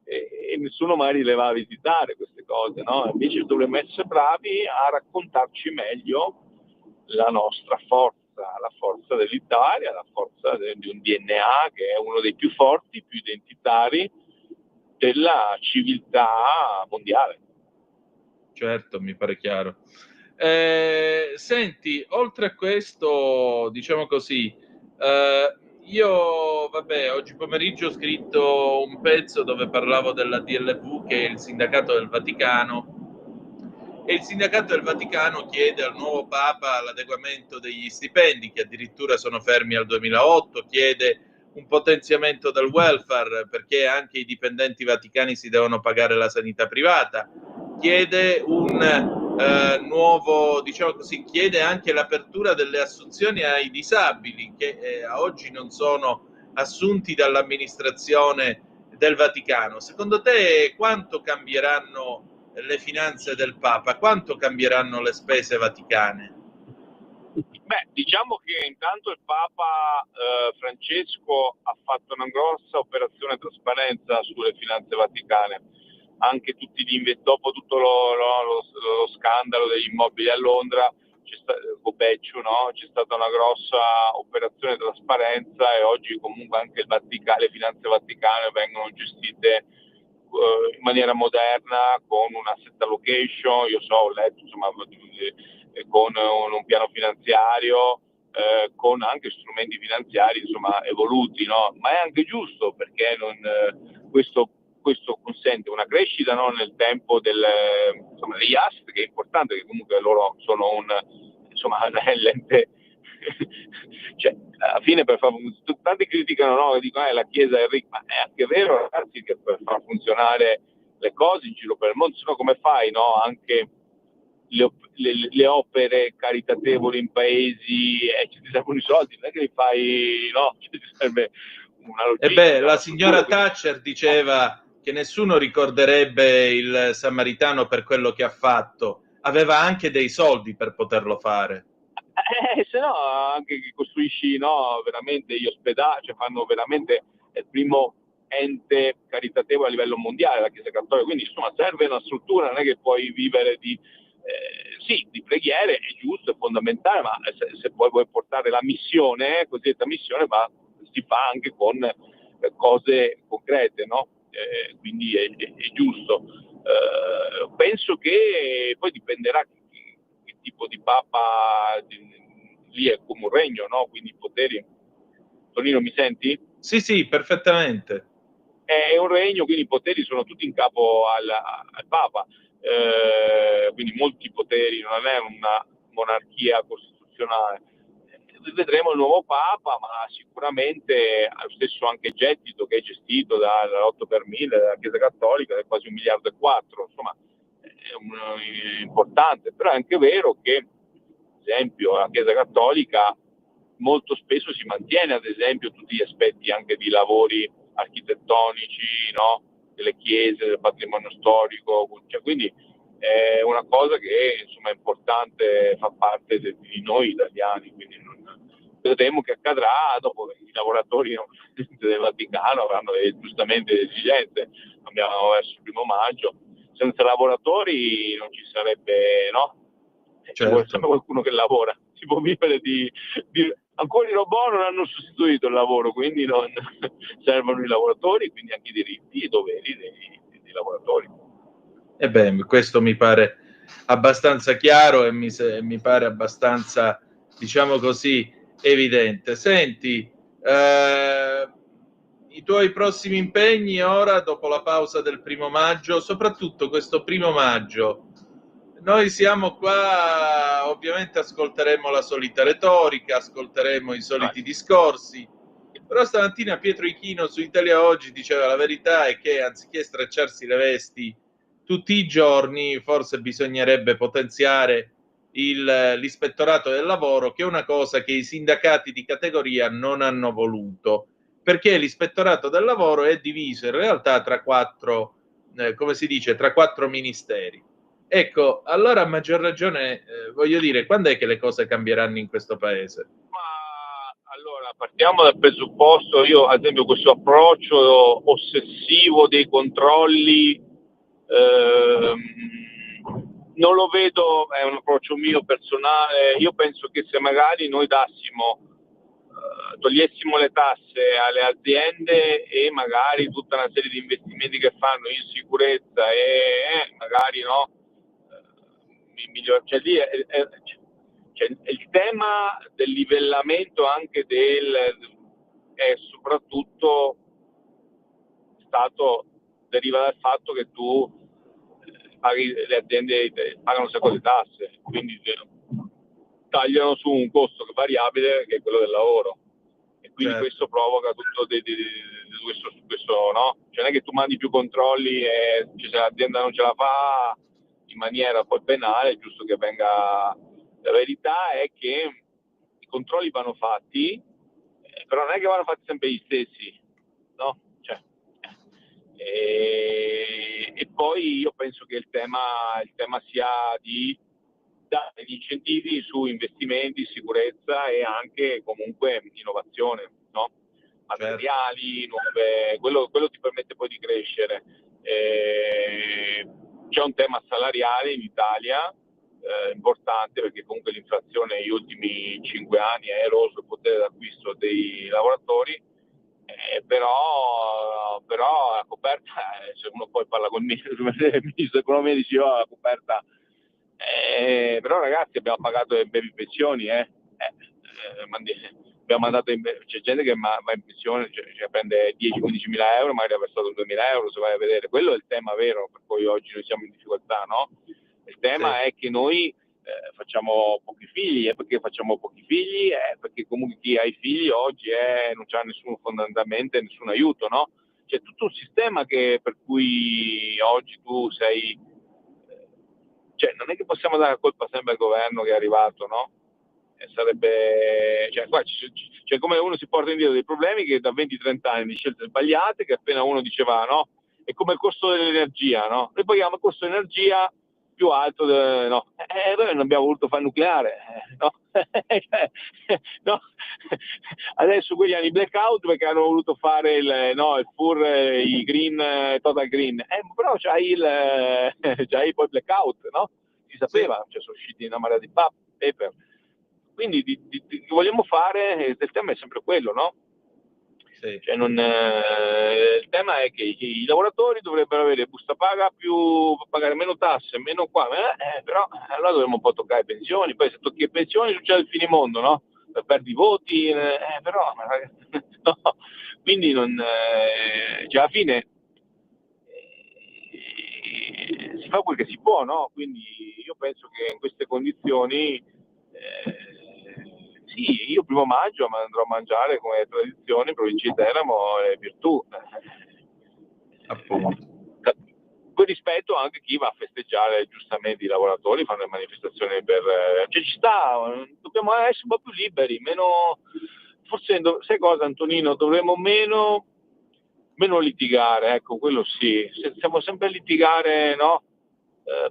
e nessuno mai le va a visitare queste cose, no? Invece dovremmo essere bravi a raccontarci meglio la nostra forza, la forza dell'Italia, la forza di un DNA che è uno dei più forti, più identitari della civiltà mondiale. Certo, mi pare chiaro. Senti, oltre a questo, diciamo così, io oggi pomeriggio ho scritto un pezzo dove parlavo della DLV, che è il sindacato del Vaticano, e il sindacato del Vaticano chiede al nuovo Papa l'adeguamento degli stipendi, che addirittura sono fermi al 2008, chiede un potenziamento del welfare, perché anche i dipendenti vaticani si devono pagare la sanità privata, chiede un nuovo, diciamo così, chiede anche l'apertura delle assunzioni ai disabili che a oggi non sono assunti dall'amministrazione del Vaticano. Secondo te quanto cambieranno le finanze del Papa? Quanto cambieranno le spese vaticane? Diciamo che intanto il Papa Francesco ha fatto una grossa operazione trasparenza sulle finanze vaticane. Anche dopo tutto lo scandalo degli immobili a Londra, Copeccio, no? C'è stata una grossa operazione di trasparenza, e oggi comunque anche le finanze vaticane vengono gestite in maniera moderna, con un asset allocation, ho letto, insomma, con un piano finanziario, con anche strumenti finanziari, insomma, evoluti, no? Ma è anche giusto, perché questo consente una crescita, no, nel tempo degli asset, che è importante, che comunque loro sono l'ente cioè alla fine tanti criticano, no? Dicono la Chiesa è ricca, ma è anche vero, ragazzi, che per far funzionare le cose in giro per il mondo, sennò come fai, no? Anche le opere caritatevoli in paesi, ci ti servono i soldi, non è che li fai, no? Ci serve una logistica. La signora Thatcher diceva che nessuno ricorderebbe il samaritano per quello che ha fatto, aveva anche dei soldi per poterlo fare. Se no, anche che costruisci, no, veramente gli ospedali, cioè fanno veramente il primo ente caritatevole a livello mondiale la Chiesa Cattolica, quindi insomma serve una struttura, non è che puoi vivere di preghiere, è giusto, è fondamentale, ma se poi vuoi portare la missione, cosiddetta missione, si fa anche con cose concrete, no? Quindi è giusto. Penso che poi dipenderà che tipo di papa, lì è come un regno, no? Quindi i poteri. Tonino, mi senti? Sì, perfettamente. È un regno, quindi i poteri sono tutti in capo al papa, quindi molti poteri, non è una monarchia costituzionale. Vedremo il nuovo papa, ma sicuramente ha lo stesso anche gettito che è gestito dall'8 per 1000 della Chiesa Cattolica, è quasi 1,4 miliardi, insomma è importante, però è anche vero che, ad esempio, la Chiesa Cattolica molto spesso si mantiene, ad esempio, tutti gli aspetti anche di lavori architettonici, no? Delle chiese, del patrimonio storico, cioè, quindi è una cosa che insomma è importante, fa parte di noi italiani, quindi vedremo che accadrà. Dopo i lavoratori del Vaticano avranno giustamente le esigenze, abbiamo verso il 1° maggio, senza lavoratori non ci sarebbe, no? Ci vuole sempre qualcuno che lavora, si può vivere ancora i robot non hanno sostituito il lavoro, quindi non servono i lavoratori, quindi anche i diritti e i doveri dei lavoratori. Questo mi pare abbastanza chiaro e mi pare abbastanza, diciamo così, evidente. Senti, i tuoi prossimi impegni ora, dopo la pausa del 1° maggio, soprattutto questo 1° maggio, noi siamo qua, ovviamente ascolteremo la solita retorica, ascolteremo i soliti discorsi, però stamattina Pietro Ichino su Italia Oggi diceva la verità è che anziché stracciarsi le vesti tutti i giorni, forse bisognerebbe potenziare l'ispettorato del lavoro, che è una cosa che i sindacati di categoria non hanno voluto, perché l'ispettorato del lavoro è diviso in realtà tra 4, come si dice, tra 4 ministeri. Ecco, allora a maggior ragione, voglio dire, quando è che le cose cambieranno in questo paese? Ma allora, partiamo dal presupposto, io ad esempio questo approccio ossessivo dei controlli non lo vedo, è un approccio mio personale. Io penso che se magari noi togliessimo le tasse alle aziende e magari tutta una serie di investimenti che fanno in sicurezza e magari no, cioè lì il tema del livellamento anche è soprattutto deriva dal fatto che tu le aziende pagano un sacco di tasse, quindi tagliano su un costo variabile che è quello del lavoro, e quindi questo provoca tutto questo, no? Cioè non è che tu mandi più controlli e se l'azienda non ce la fa in maniera poi penale, è giusto che venga. La verità è che i controlli vanno fatti, però non è che vanno fatti sempre gli stessi, no? Cioè, e poi io penso che il tema sia di dare gli incentivi su investimenti, sicurezza e anche comunque innovazione, no? Materiali, nuove, quello ti permette poi di crescere. C'è un tema salariale in Italia importante, perché comunque l'inflazione negli ultimi 5 anni ha eroso il potere d'acquisto dei lavoratori, però la coperta, se uno poi parla con il ministro dell'economia dice la coperta, però ragazzi abbiamo pagato le baby pensioni, abbiamo mandato c'è gente che va in pensione, cioè prende 10-15 mila euro, magari ha versato 2.000 euro, se vai a vedere. Quello è il tema vero per cui oggi noi siamo in difficoltà, no? Il tema è che noi facciamo pochi figli, e perché facciamo pochi figli? Perché comunque chi ha i figli oggi non c'ha fondamentalmente nessun aiuto, no? c'è tutto un sistema per cui oggi tu sei, cioè non è che possiamo dare la colpa sempre al governo che è arrivato, no? Sarebbe, cioè, qua cioè, come uno si porta indietro dei problemi che da 20-30 anni di scelte sbagliate, che appena uno diceva no, è come il costo dell'energia, no? Noi paghiamo il costo dell'energia più alto, no? Noi non abbiamo voluto fare nucleare, no? No? Adesso quelli hanno i blackout perché hanno voluto fare il FUR, i green, total green, però c'hai poi il blackout, no? Si sapeva, cioè, sono usciti una marea di paper. Quindi che vogliamo fare, il tema è sempre quello, no? Sì. Cioè il tema è che i lavoratori dovrebbero avere busta paga, pagare meno tasse, meno qua, però allora dovremmo un po' toccare le pensioni, poi se tocchi le pensioni succede il finimondo, no? Perdi i voti, però no. Quindi cioè alla fine si fa quel che si può, no? Quindi io penso che in queste condizioni sì, io 1° maggio andrò a mangiare come tradizione in provincia di Teramo e Virtù. Appunto. Con rispetto anche a chi va a festeggiare, giustamente i lavoratori fanno le manifestazioni cioè ci sta, dobbiamo essere un po' più liberi, meno, forse sai cosa Antonino, dovremmo meno litigare, ecco, quello sì, stiamo sempre a litigare, no?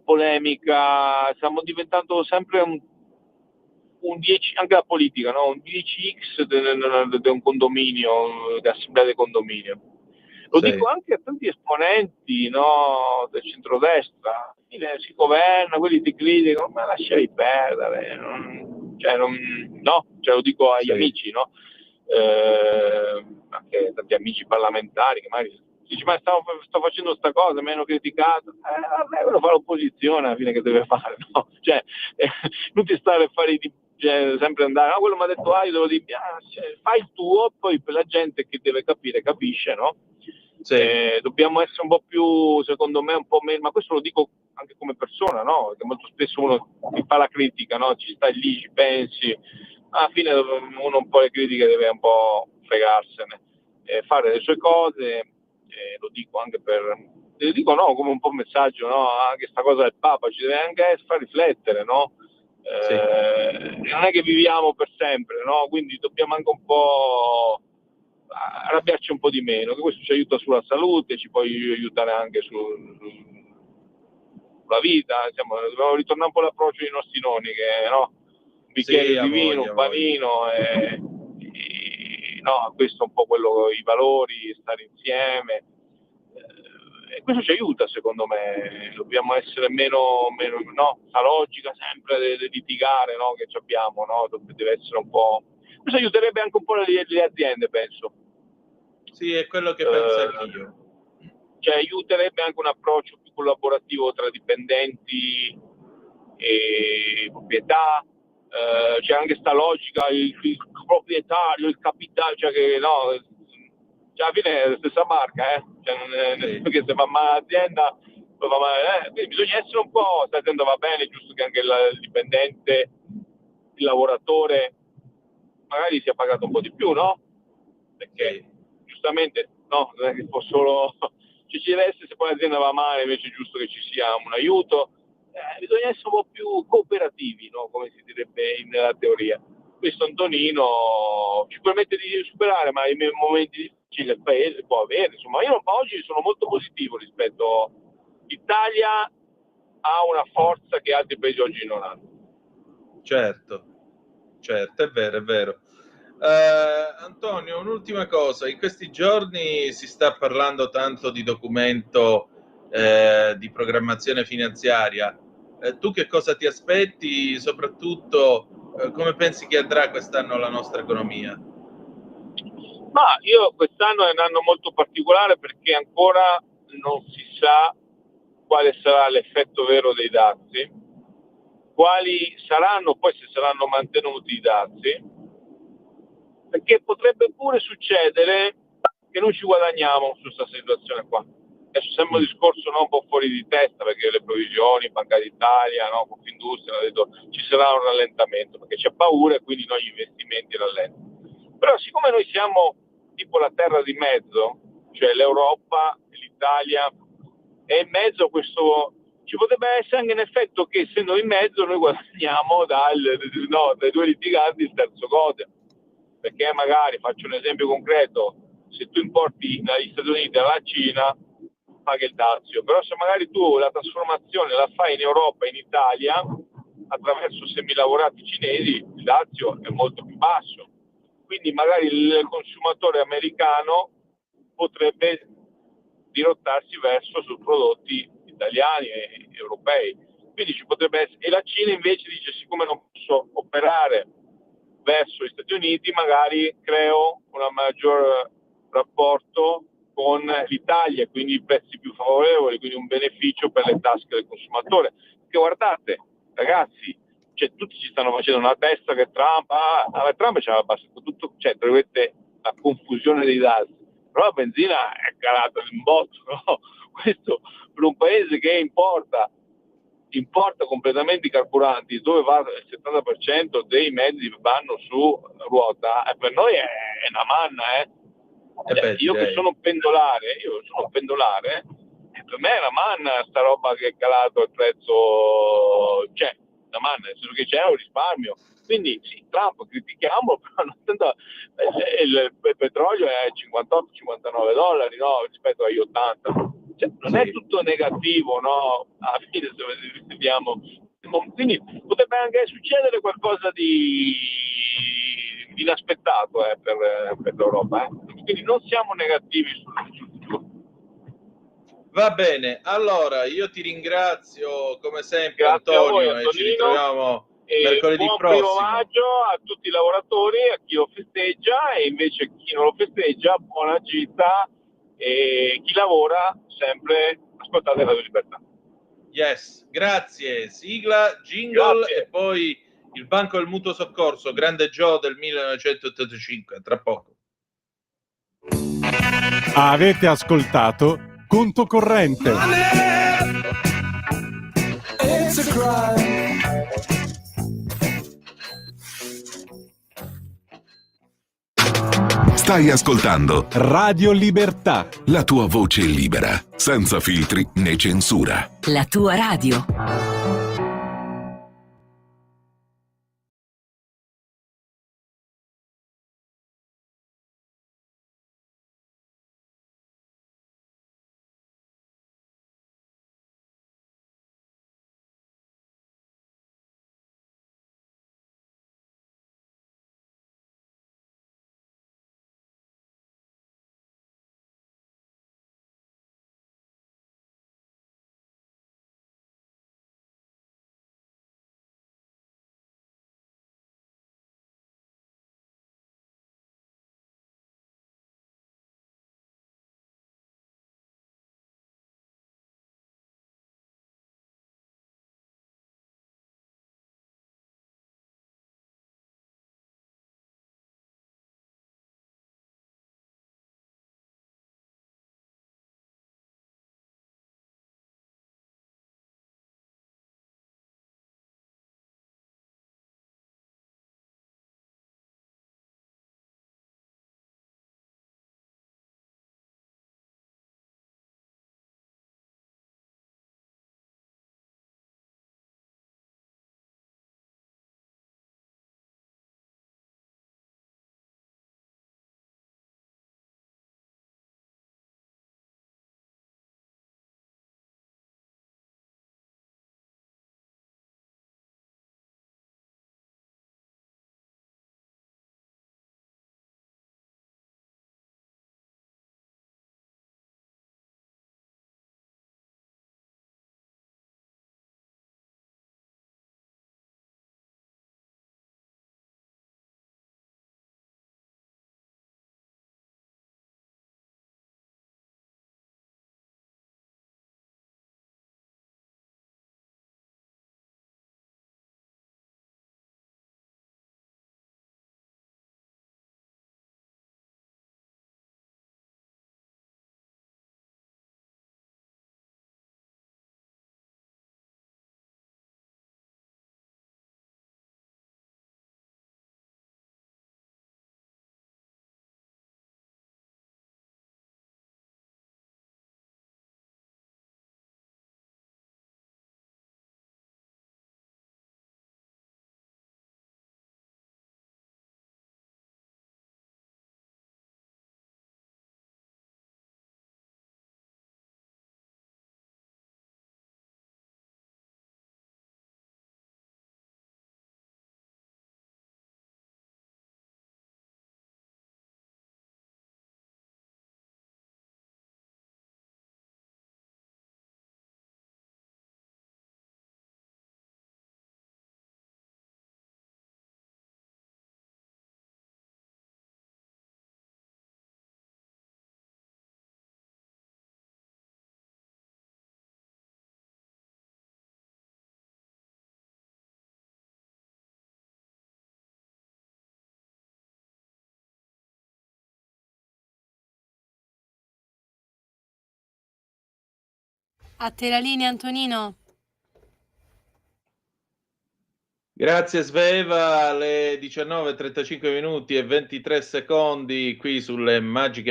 Polemica, stiamo diventando sempre un 10, anche la politica, no? Un 10x di un condominio, di assemblea di condominio. Lo dico anche a tanti esponenti, no, del centrodestra, si governa, quelli ti criticano, ma lasciali perdere, no? Cioè lo dico agli amici, no? Anche tanti amici parlamentari che magari dici ma sto facendo sta cosa, mi hanno criticato, vabbè, quello fa l'opposizione alla fine che deve fare, no? Cioè, non ti stare a fare sempre andare, no, quello mi ha detto io devo dire, fai il tuo, poi per la gente che deve capire, capisce, no? Dobbiamo essere un po' più, secondo me, un po' meno, ma questo lo dico anche come persona, no? Che molto spesso uno ti fa la critica, no? Ci stai lì, ci pensi, alla fine uno un po' le critiche deve un po' fregarsene, fare le sue cose, lo dico anche no, come un po' un messaggio, no? Anche sta cosa del Papa ci deve anche far riflettere, no? Non è che viviamo per sempre, no? Quindi dobbiamo anche un po' arrabbiarci un po' di meno, che questo ci aiuta sulla salute, ci può aiutare anche sulla vita, dobbiamo ritornare un po' all'approccio dei nostri nonni, che no? Un bicchiere di vino, un panino, no, questo è un po' quello, i valori, stare insieme, e questo ci aiuta secondo me, dobbiamo essere meno no, sta logica sempre di litigare, no, che abbiamo, no, deve essere un po', questo aiuterebbe anche un po' le aziende, penso. Sì, è quello che penso anch'io. Cioè aiuterebbe anche un approccio più collaborativo tra dipendenti e proprietà, c'è anche sta logica, il proprietario, il capitale, cioè che no, cioè alla fine è la stessa marca, cioè non è che se va male l'azienda, poi va male, quindi bisogna essere un po', sta attento, va bene, è giusto che anche il dipendente, il lavoratore magari sia pagato un po' di più, no? Perché giustamente no, non è che può solo ci deve essere, se poi l'azienda va male invece è giusto che ci sia un aiuto, bisogna essere un po' più cooperativi, no? Come si direbbe nella teoria. Questo Antonino ci permette di superare ma i momenti difficili il paese può avere, insomma io oggi sono molto positivo rispetto l'Italia ha una forza che altri paesi oggi non hanno. Certo, è vero. Antonio, un'ultima cosa, in questi giorni si sta parlando tanto di documento di programmazione finanziaria, tu che cosa ti aspetti, soprattutto come pensi che andrà quest'anno la nostra economia? Ma io quest'anno è un anno molto particolare perché ancora non si sa quale sarà l'effetto vero dei dazi, quali saranno poi, se saranno mantenuti i dazi, perché potrebbe pure succedere che non ci guadagniamo su questa situazione qua. Adesso sembra un discorso un po' fuori di testa, perché le previsioni, Banca d'Italia, no, Confindustria hanno detto ci sarà un rallentamento, perché c'è paura e quindi gli investimenti rallentano. Però siccome noi siamo tipo la terra di mezzo, cioè l'Europa, l'Italia, e in mezzo a questo ci potrebbe essere anche un effetto che essendo in mezzo noi guadagniamo dai due litiganti il terzo gode, perché magari, faccio un esempio concreto, se tu importi dagli Stati Uniti alla Cina paghi il dazio, però se magari tu la trasformazione la fai in Europa e in Italia attraverso semilavorati cinesi, il dazio è molto più basso, quindi magari il consumatore americano potrebbe dirottarsi verso su prodotti italiani e europei, quindi ci potrebbe essere, e la Cina invece dice siccome non posso operare verso gli Stati Uniti magari creo un maggior rapporto con l'Italia, quindi prezzi più favorevoli, quindi un beneficio per le tasche del consumatore. Perché guardate, ragazzi, cioè, tutti ci stanno facendo una testa che Trump ci aveva abbassato tutto, cioè, la confusione dei dazi, però la benzina è calata in botto, no? Questo per un paese che importa completamente i carburanti, dove va il 70% dei mezzi vanno su ruota, per noi è una manna, io che sono un pendolare, per me è una manna sta roba che è calato il prezzo, cioè una manna, nel senso che c'è un risparmio. Quindi sì, Trump critichiamolo, però non tanto, il petrolio è 58-59 dollari, no, rispetto agli 80. Cioè, non è tutto negativo, no? Alla fine se vediamo. Quindi potrebbe anche succedere qualcosa di inaspettato per l'Europa. Quindi non siamo negativi sul futuro. Va bene, allora io ti ringrazio come sempre, Grazie a voi, Antonio, e ci Antonino, ritroviamo e mercoledì buon prossimo. primo maggio a tutti i lavoratori, a chi lo festeggia, e invece chi non lo festeggia, buona gita, e chi lavora sempre ascoltate Radio Libertà. Yes, grazie. Sigla, jingle. Grazie. E poi il Banco del Mutuo Soccorso, Grande Joe del 1985, tra poco. Avete ascoltato Conto Corrente. Stai ascoltando Radio Libertà. la tua voce libera, senza filtri né censura. La tua radio. A te la linea, Antonino. Grazie Sveva, alle 19:35 minuti e 23 secondi qui sulle magiche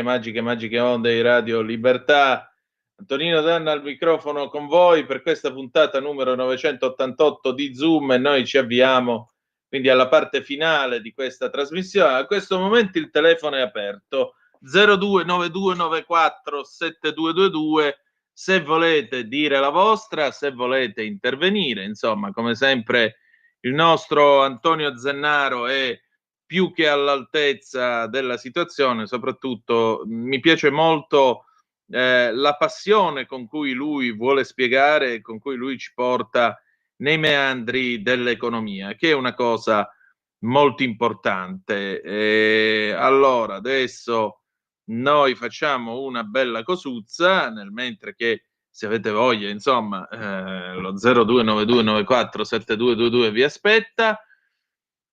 onde di Radio Libertà. Antonino Danna al microfono con voi per questa puntata numero 988 di Zoom e noi ci avviamo quindi alla parte finale di questa trasmissione. A questo momento il telefono è aperto 0292947222 se volete dire la vostra, se volete intervenire, insomma, come sempre il nostro Antonio Zennaro è più che all'altezza della situazione, soprattutto mi piace molto la passione con cui lui vuole spiegare, con cui lui ci porta nei meandri dell'economia, che è una cosa molto importante. Allora, adesso noi facciamo una bella cosuzza, nel mentre che se avete voglia, insomma, lo 0292947222 vi aspetta.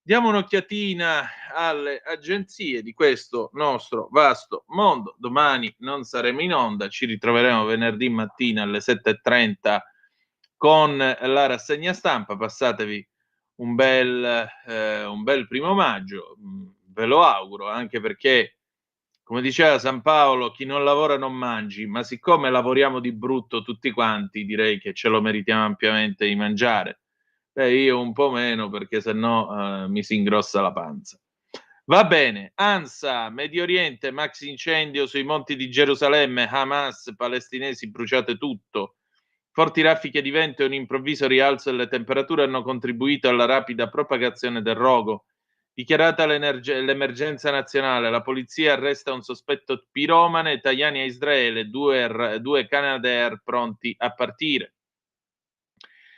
Diamo un'occhiatina alle agenzie di questo nostro vasto mondo. Domani non saremo in onda, ci ritroveremo venerdì mattina alle 7:30 con la rassegna stampa. Passatevi un bel primo maggio, ve lo auguro, anche perché, come diceva San Paolo, chi non lavora non mangi, ma siccome lavoriamo di brutto tutti quanti, direi che ce lo meritiamo ampiamente di mangiare. Io un po' meno, perché sennò mi si ingrossa la panza. Va bene, ANSA, Medio Oriente, maxi incendio sui monti di Gerusalemme, Hamas, palestinesi, bruciate tutto. Forti raffiche di vento e un improvviso rialzo delle temperature hanno contribuito alla rapida propagazione del rogo. Dichiarata l'emergenza nazionale, la polizia arresta un sospetto piromane, italiani a Israele, due Canadair pronti a partire.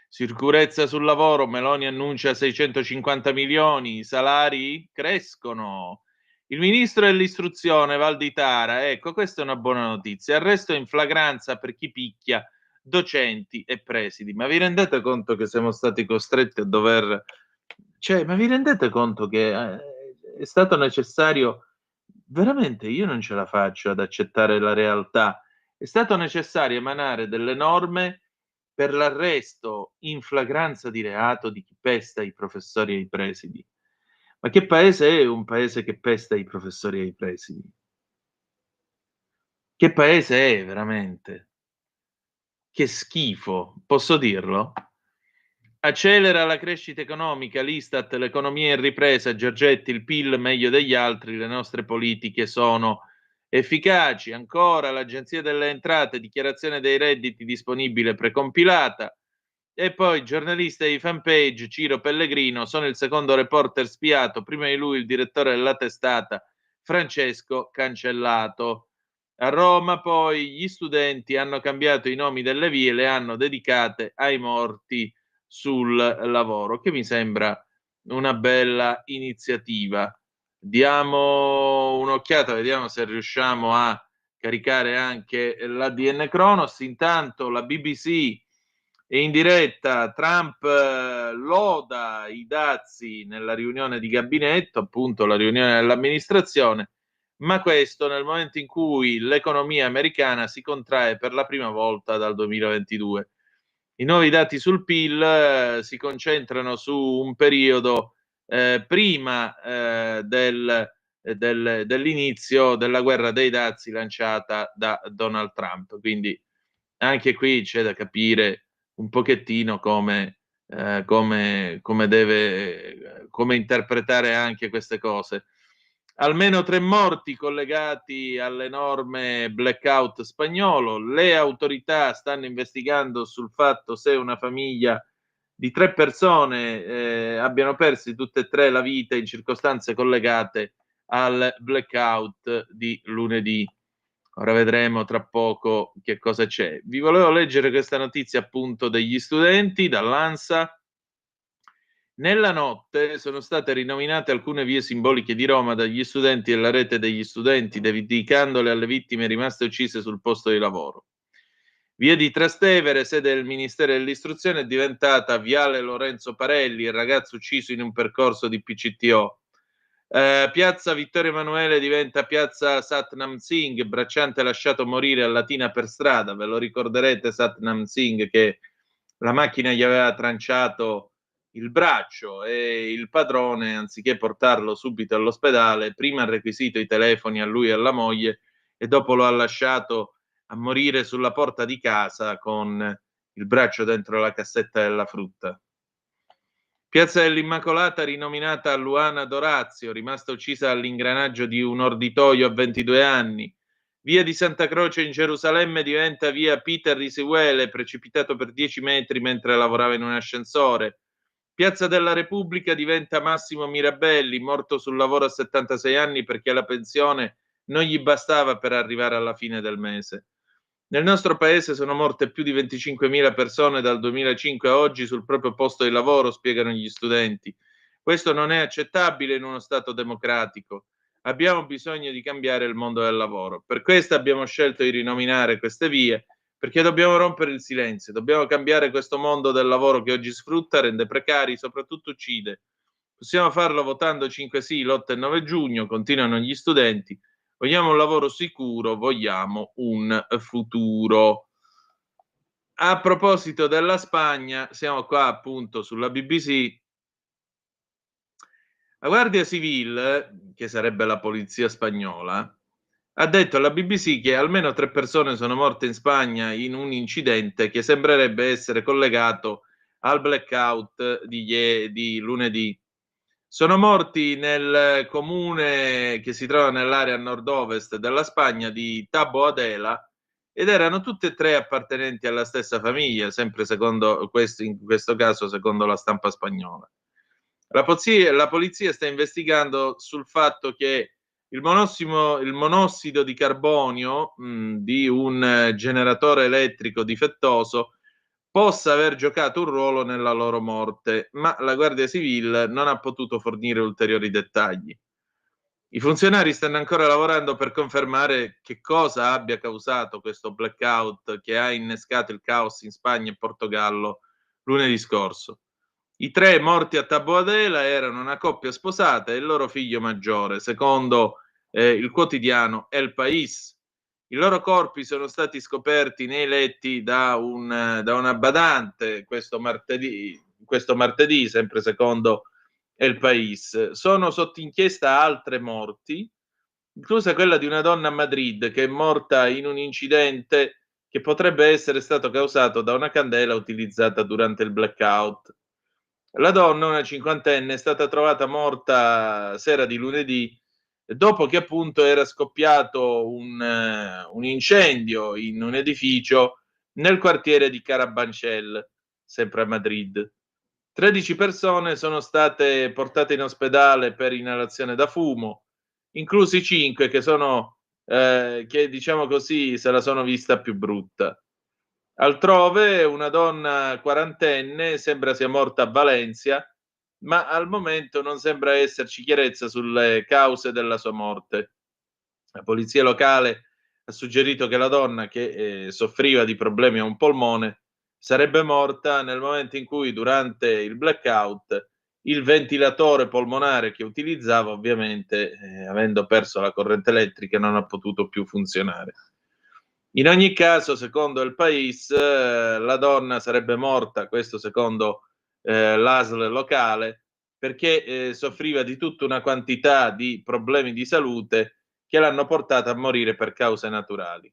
Sicurezza sul lavoro, Meloni annuncia 650 milioni, i salari crescono. Il ministro dell'istruzione, Valditara, ecco, questa è una buona notizia, arresto in flagranza per chi picchia docenti e presidi. Ma vi rendete conto che siamo stati costretti a dover... Cioè, ma vi rendete conto che è stato necessario... Veramente, io non ce la faccio ad accettare la realtà. È stato necessario emanare delle norme per l'arresto in flagranza di reato di chi pesta i professori e i presidi. Ma che paese è un paese che pesta i professori e i presidi? Che paese è veramente? Che schifo, posso dirlo? Accelera la crescita economica, l'Istat, l'economia in ripresa, Giorgetti, il PIL meglio degli altri, le nostre politiche sono efficaci. Ancora l'Agenzia delle Entrate, dichiarazione dei redditi disponibile precompilata. E poi giornalista di fanpage Ciro Pellegrino, sono il secondo reporter spiato, prima di lui il direttore della testata Francesco Cancellato. A Roma poi gli studenti hanno cambiato i nomi delle vie, le hanno dedicate ai morti sul lavoro, che mi sembra una bella iniziativa. Diamo un'occhiata, vediamo se riusciamo a caricare anche l'ADN Kronos. Intanto la BBC è in diretta, Trump loda i dazi nella riunione di gabinetto, appunto la riunione dell'amministrazione, ma questo nel momento in cui l'economia americana si contrae per la prima volta dal 2022. I nuovi dati sul PIL si concentrano su un periodo prima dell'inizio della guerra dei dazi lanciata da Donald Trump. Quindi anche qui c'è da capire un pochettino come interpretare anche queste cose. Almeno 3 morti collegati all'enorme blackout spagnolo. Le autorità stanno investigando sul fatto se una famiglia di 3 persone abbiano perso tutte e 3 la vita in circostanze collegate al blackout di lunedì. Ora vedremo tra poco che cosa c'è. Vi volevo leggere questa notizia appunto degli studenti dall'ANSA. Nella notte sono state rinominate alcune vie simboliche di Roma dagli studenti della rete degli studenti, dedicandole alle vittime rimaste uccise sul posto di lavoro. Via di Trastevere, sede del Ministero dell'Istruzione, è diventata Viale Lorenzo Parelli, il ragazzo ucciso in un percorso di PCTO. Piazza Vittorio Emanuele diventa piazza Satnam Singh, bracciante lasciato morire a Latina per strada. Ve lo ricorderete Satnam Singh, che la macchina gli aveva tranciato il braccio e il padrone, anziché portarlo subito all'ospedale, prima ha requisito i telefoni a lui e alla moglie e dopo lo ha lasciato a morire sulla porta di casa con il braccio dentro la cassetta della frutta. Piazza dell'Immacolata rinominata Luana Dorazio, rimasta uccisa all'ingranaggio di un orditoio a 22 anni. Via di Santa Croce in Gerusalemme diventa via Peter Risiuele, precipitato per 10 metri mentre lavorava in un ascensore. Piazza della Repubblica diventa Massimo Mirabelli, morto sul lavoro a 76 anni perché la pensione non gli bastava per arrivare alla fine del mese. Nel nostro paese sono morte più di 25.000 persone dal 2005 a oggi sul proprio posto di lavoro, spiegano gli studenti. Questo non è accettabile in uno Stato democratico. Abbiamo bisogno di cambiare il mondo del lavoro. Per questo abbiamo scelto di rinominare queste vie, perché dobbiamo rompere il silenzio, dobbiamo cambiare questo mondo del lavoro che oggi sfrutta, rende precari, soprattutto uccide. Possiamo farlo votando 5 sì l'8 e 9 giugno, continuano gli studenti. Vogliamo un lavoro sicuro, vogliamo un futuro. A proposito della Spagna, siamo qua appunto sulla BBC. La Guardia Civile, che sarebbe la polizia spagnola, ha detto alla BBC che almeno 3 persone sono morte in Spagna in un incidente che sembrerebbe essere collegato al blackout di lunedì. Sono morti nel comune che si trova nell'area nord-ovest della Spagna di Taboadela ed erano tutte e 3 appartenenti alla stessa famiglia, sempre secondo questo, in questo caso secondo la stampa spagnola. La polizia sta investigando sul fatto che il monossido di carbonio di un generatore elettrico difettoso possa aver giocato un ruolo nella loro morte, ma la Guardia Civile non ha potuto fornire ulteriori dettagli. I funzionari stanno ancora lavorando per confermare che cosa abbia causato questo blackout che ha innescato il caos in Spagna e Portogallo lunedì scorso. I 3 morti a Taboadela erano una coppia sposata e il loro figlio maggiore, secondo il quotidiano El País. I loro corpi sono stati scoperti nei letti da una badante questo martedì, sempre secondo El País. Sono sotto inchiesta altre morti, inclusa quella di una donna a Madrid che è morta in un incidente che potrebbe essere stato causato da una candela utilizzata durante il blackout. La donna, una cinquantenne, è stata trovata morta sera di lunedì dopo che appunto era scoppiato un incendio in un edificio nel quartiere di Carabanchel, sempre a Madrid. 13 persone sono state portate in ospedale per inalazione da fumo, inclusi 5 che diciamo così se la sono vista più brutta. Altrove una donna quarantenne sembra sia morta a Valencia, ma al momento non sembra esserci chiarezza sulle cause della sua morte. La polizia locale ha suggerito che la donna, che soffriva di problemi a un polmone, sarebbe morta nel momento in cui, durante il blackout, il ventilatore polmonare che utilizzava, ovviamente, avendo perso la corrente elettrica, non ha potuto più funzionare. In ogni caso, secondo il País, la donna sarebbe morta, questo secondo l'ASL locale, perché soffriva di tutta una quantità di problemi di salute che l'hanno portata a morire per cause naturali.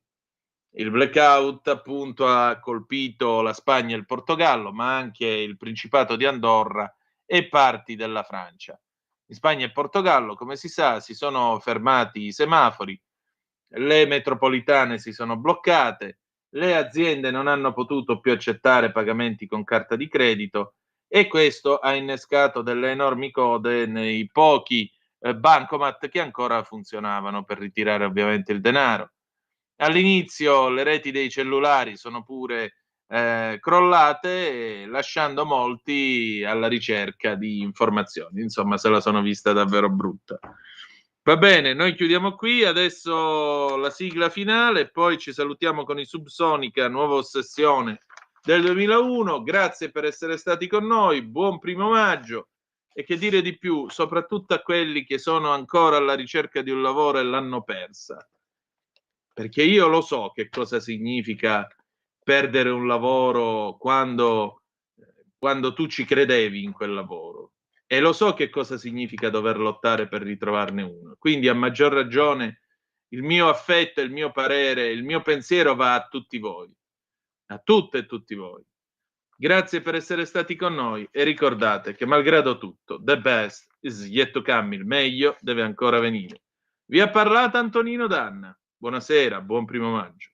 Il blackout appunto ha colpito la Spagna e il Portogallo, ma anche il Principato di Andorra e parti della Francia. In Spagna e Portogallo, come si sa, si sono fermati i semafori, le metropolitane si sono bloccate, le aziende non hanno potuto più accettare pagamenti con carta di credito e questo ha innescato delle enormi code nei pochi bancomat che ancora funzionavano per ritirare ovviamente il denaro. All'inizio le reti dei cellulari sono pure crollate, lasciando molti alla ricerca di informazioni. Insomma, se la sono vista davvero brutta. Va bene, noi chiudiamo qui, adesso la sigla finale, poi ci salutiamo con i Subsonica, nuova ossessione del 2001. Grazie per essere stati con noi, buon 1° maggio. e che dire di più, soprattutto a quelli che sono ancora alla ricerca di un lavoro e l'hanno persa. Perché io lo so che cosa significa perdere un lavoro quando tu ci credevi in quel lavoro, e lo so che cosa significa dover lottare per ritrovarne uno. Quindi a maggior ragione il mio affetto, il mio parere, il mio pensiero va a tutti voi, a tutte e tutti voi. Grazie per essere stati con noi e ricordate che malgrado tutto, the best is yet to come, il meglio deve ancora venire. Vi ha parlato Antonino Danna. Buonasera, buon 1° maggio.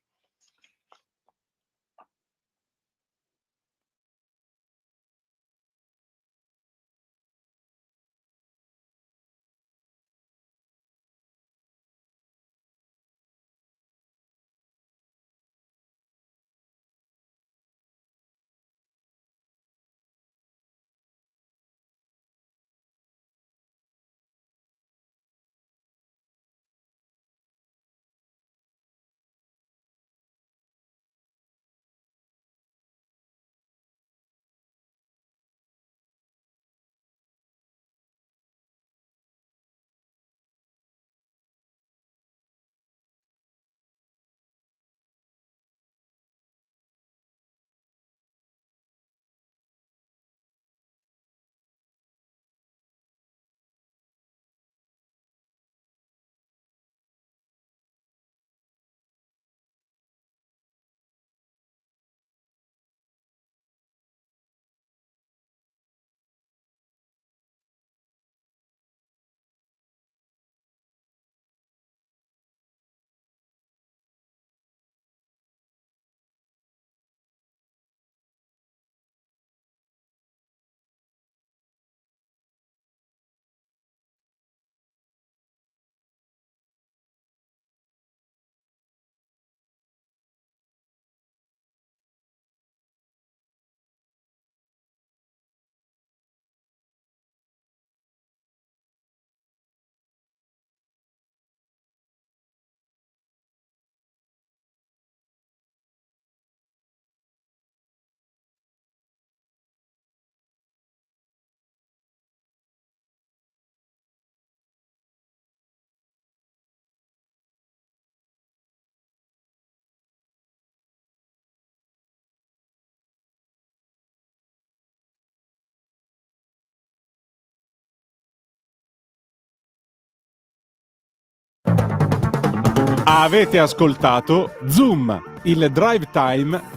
Avete ascoltato Zoom, il drive time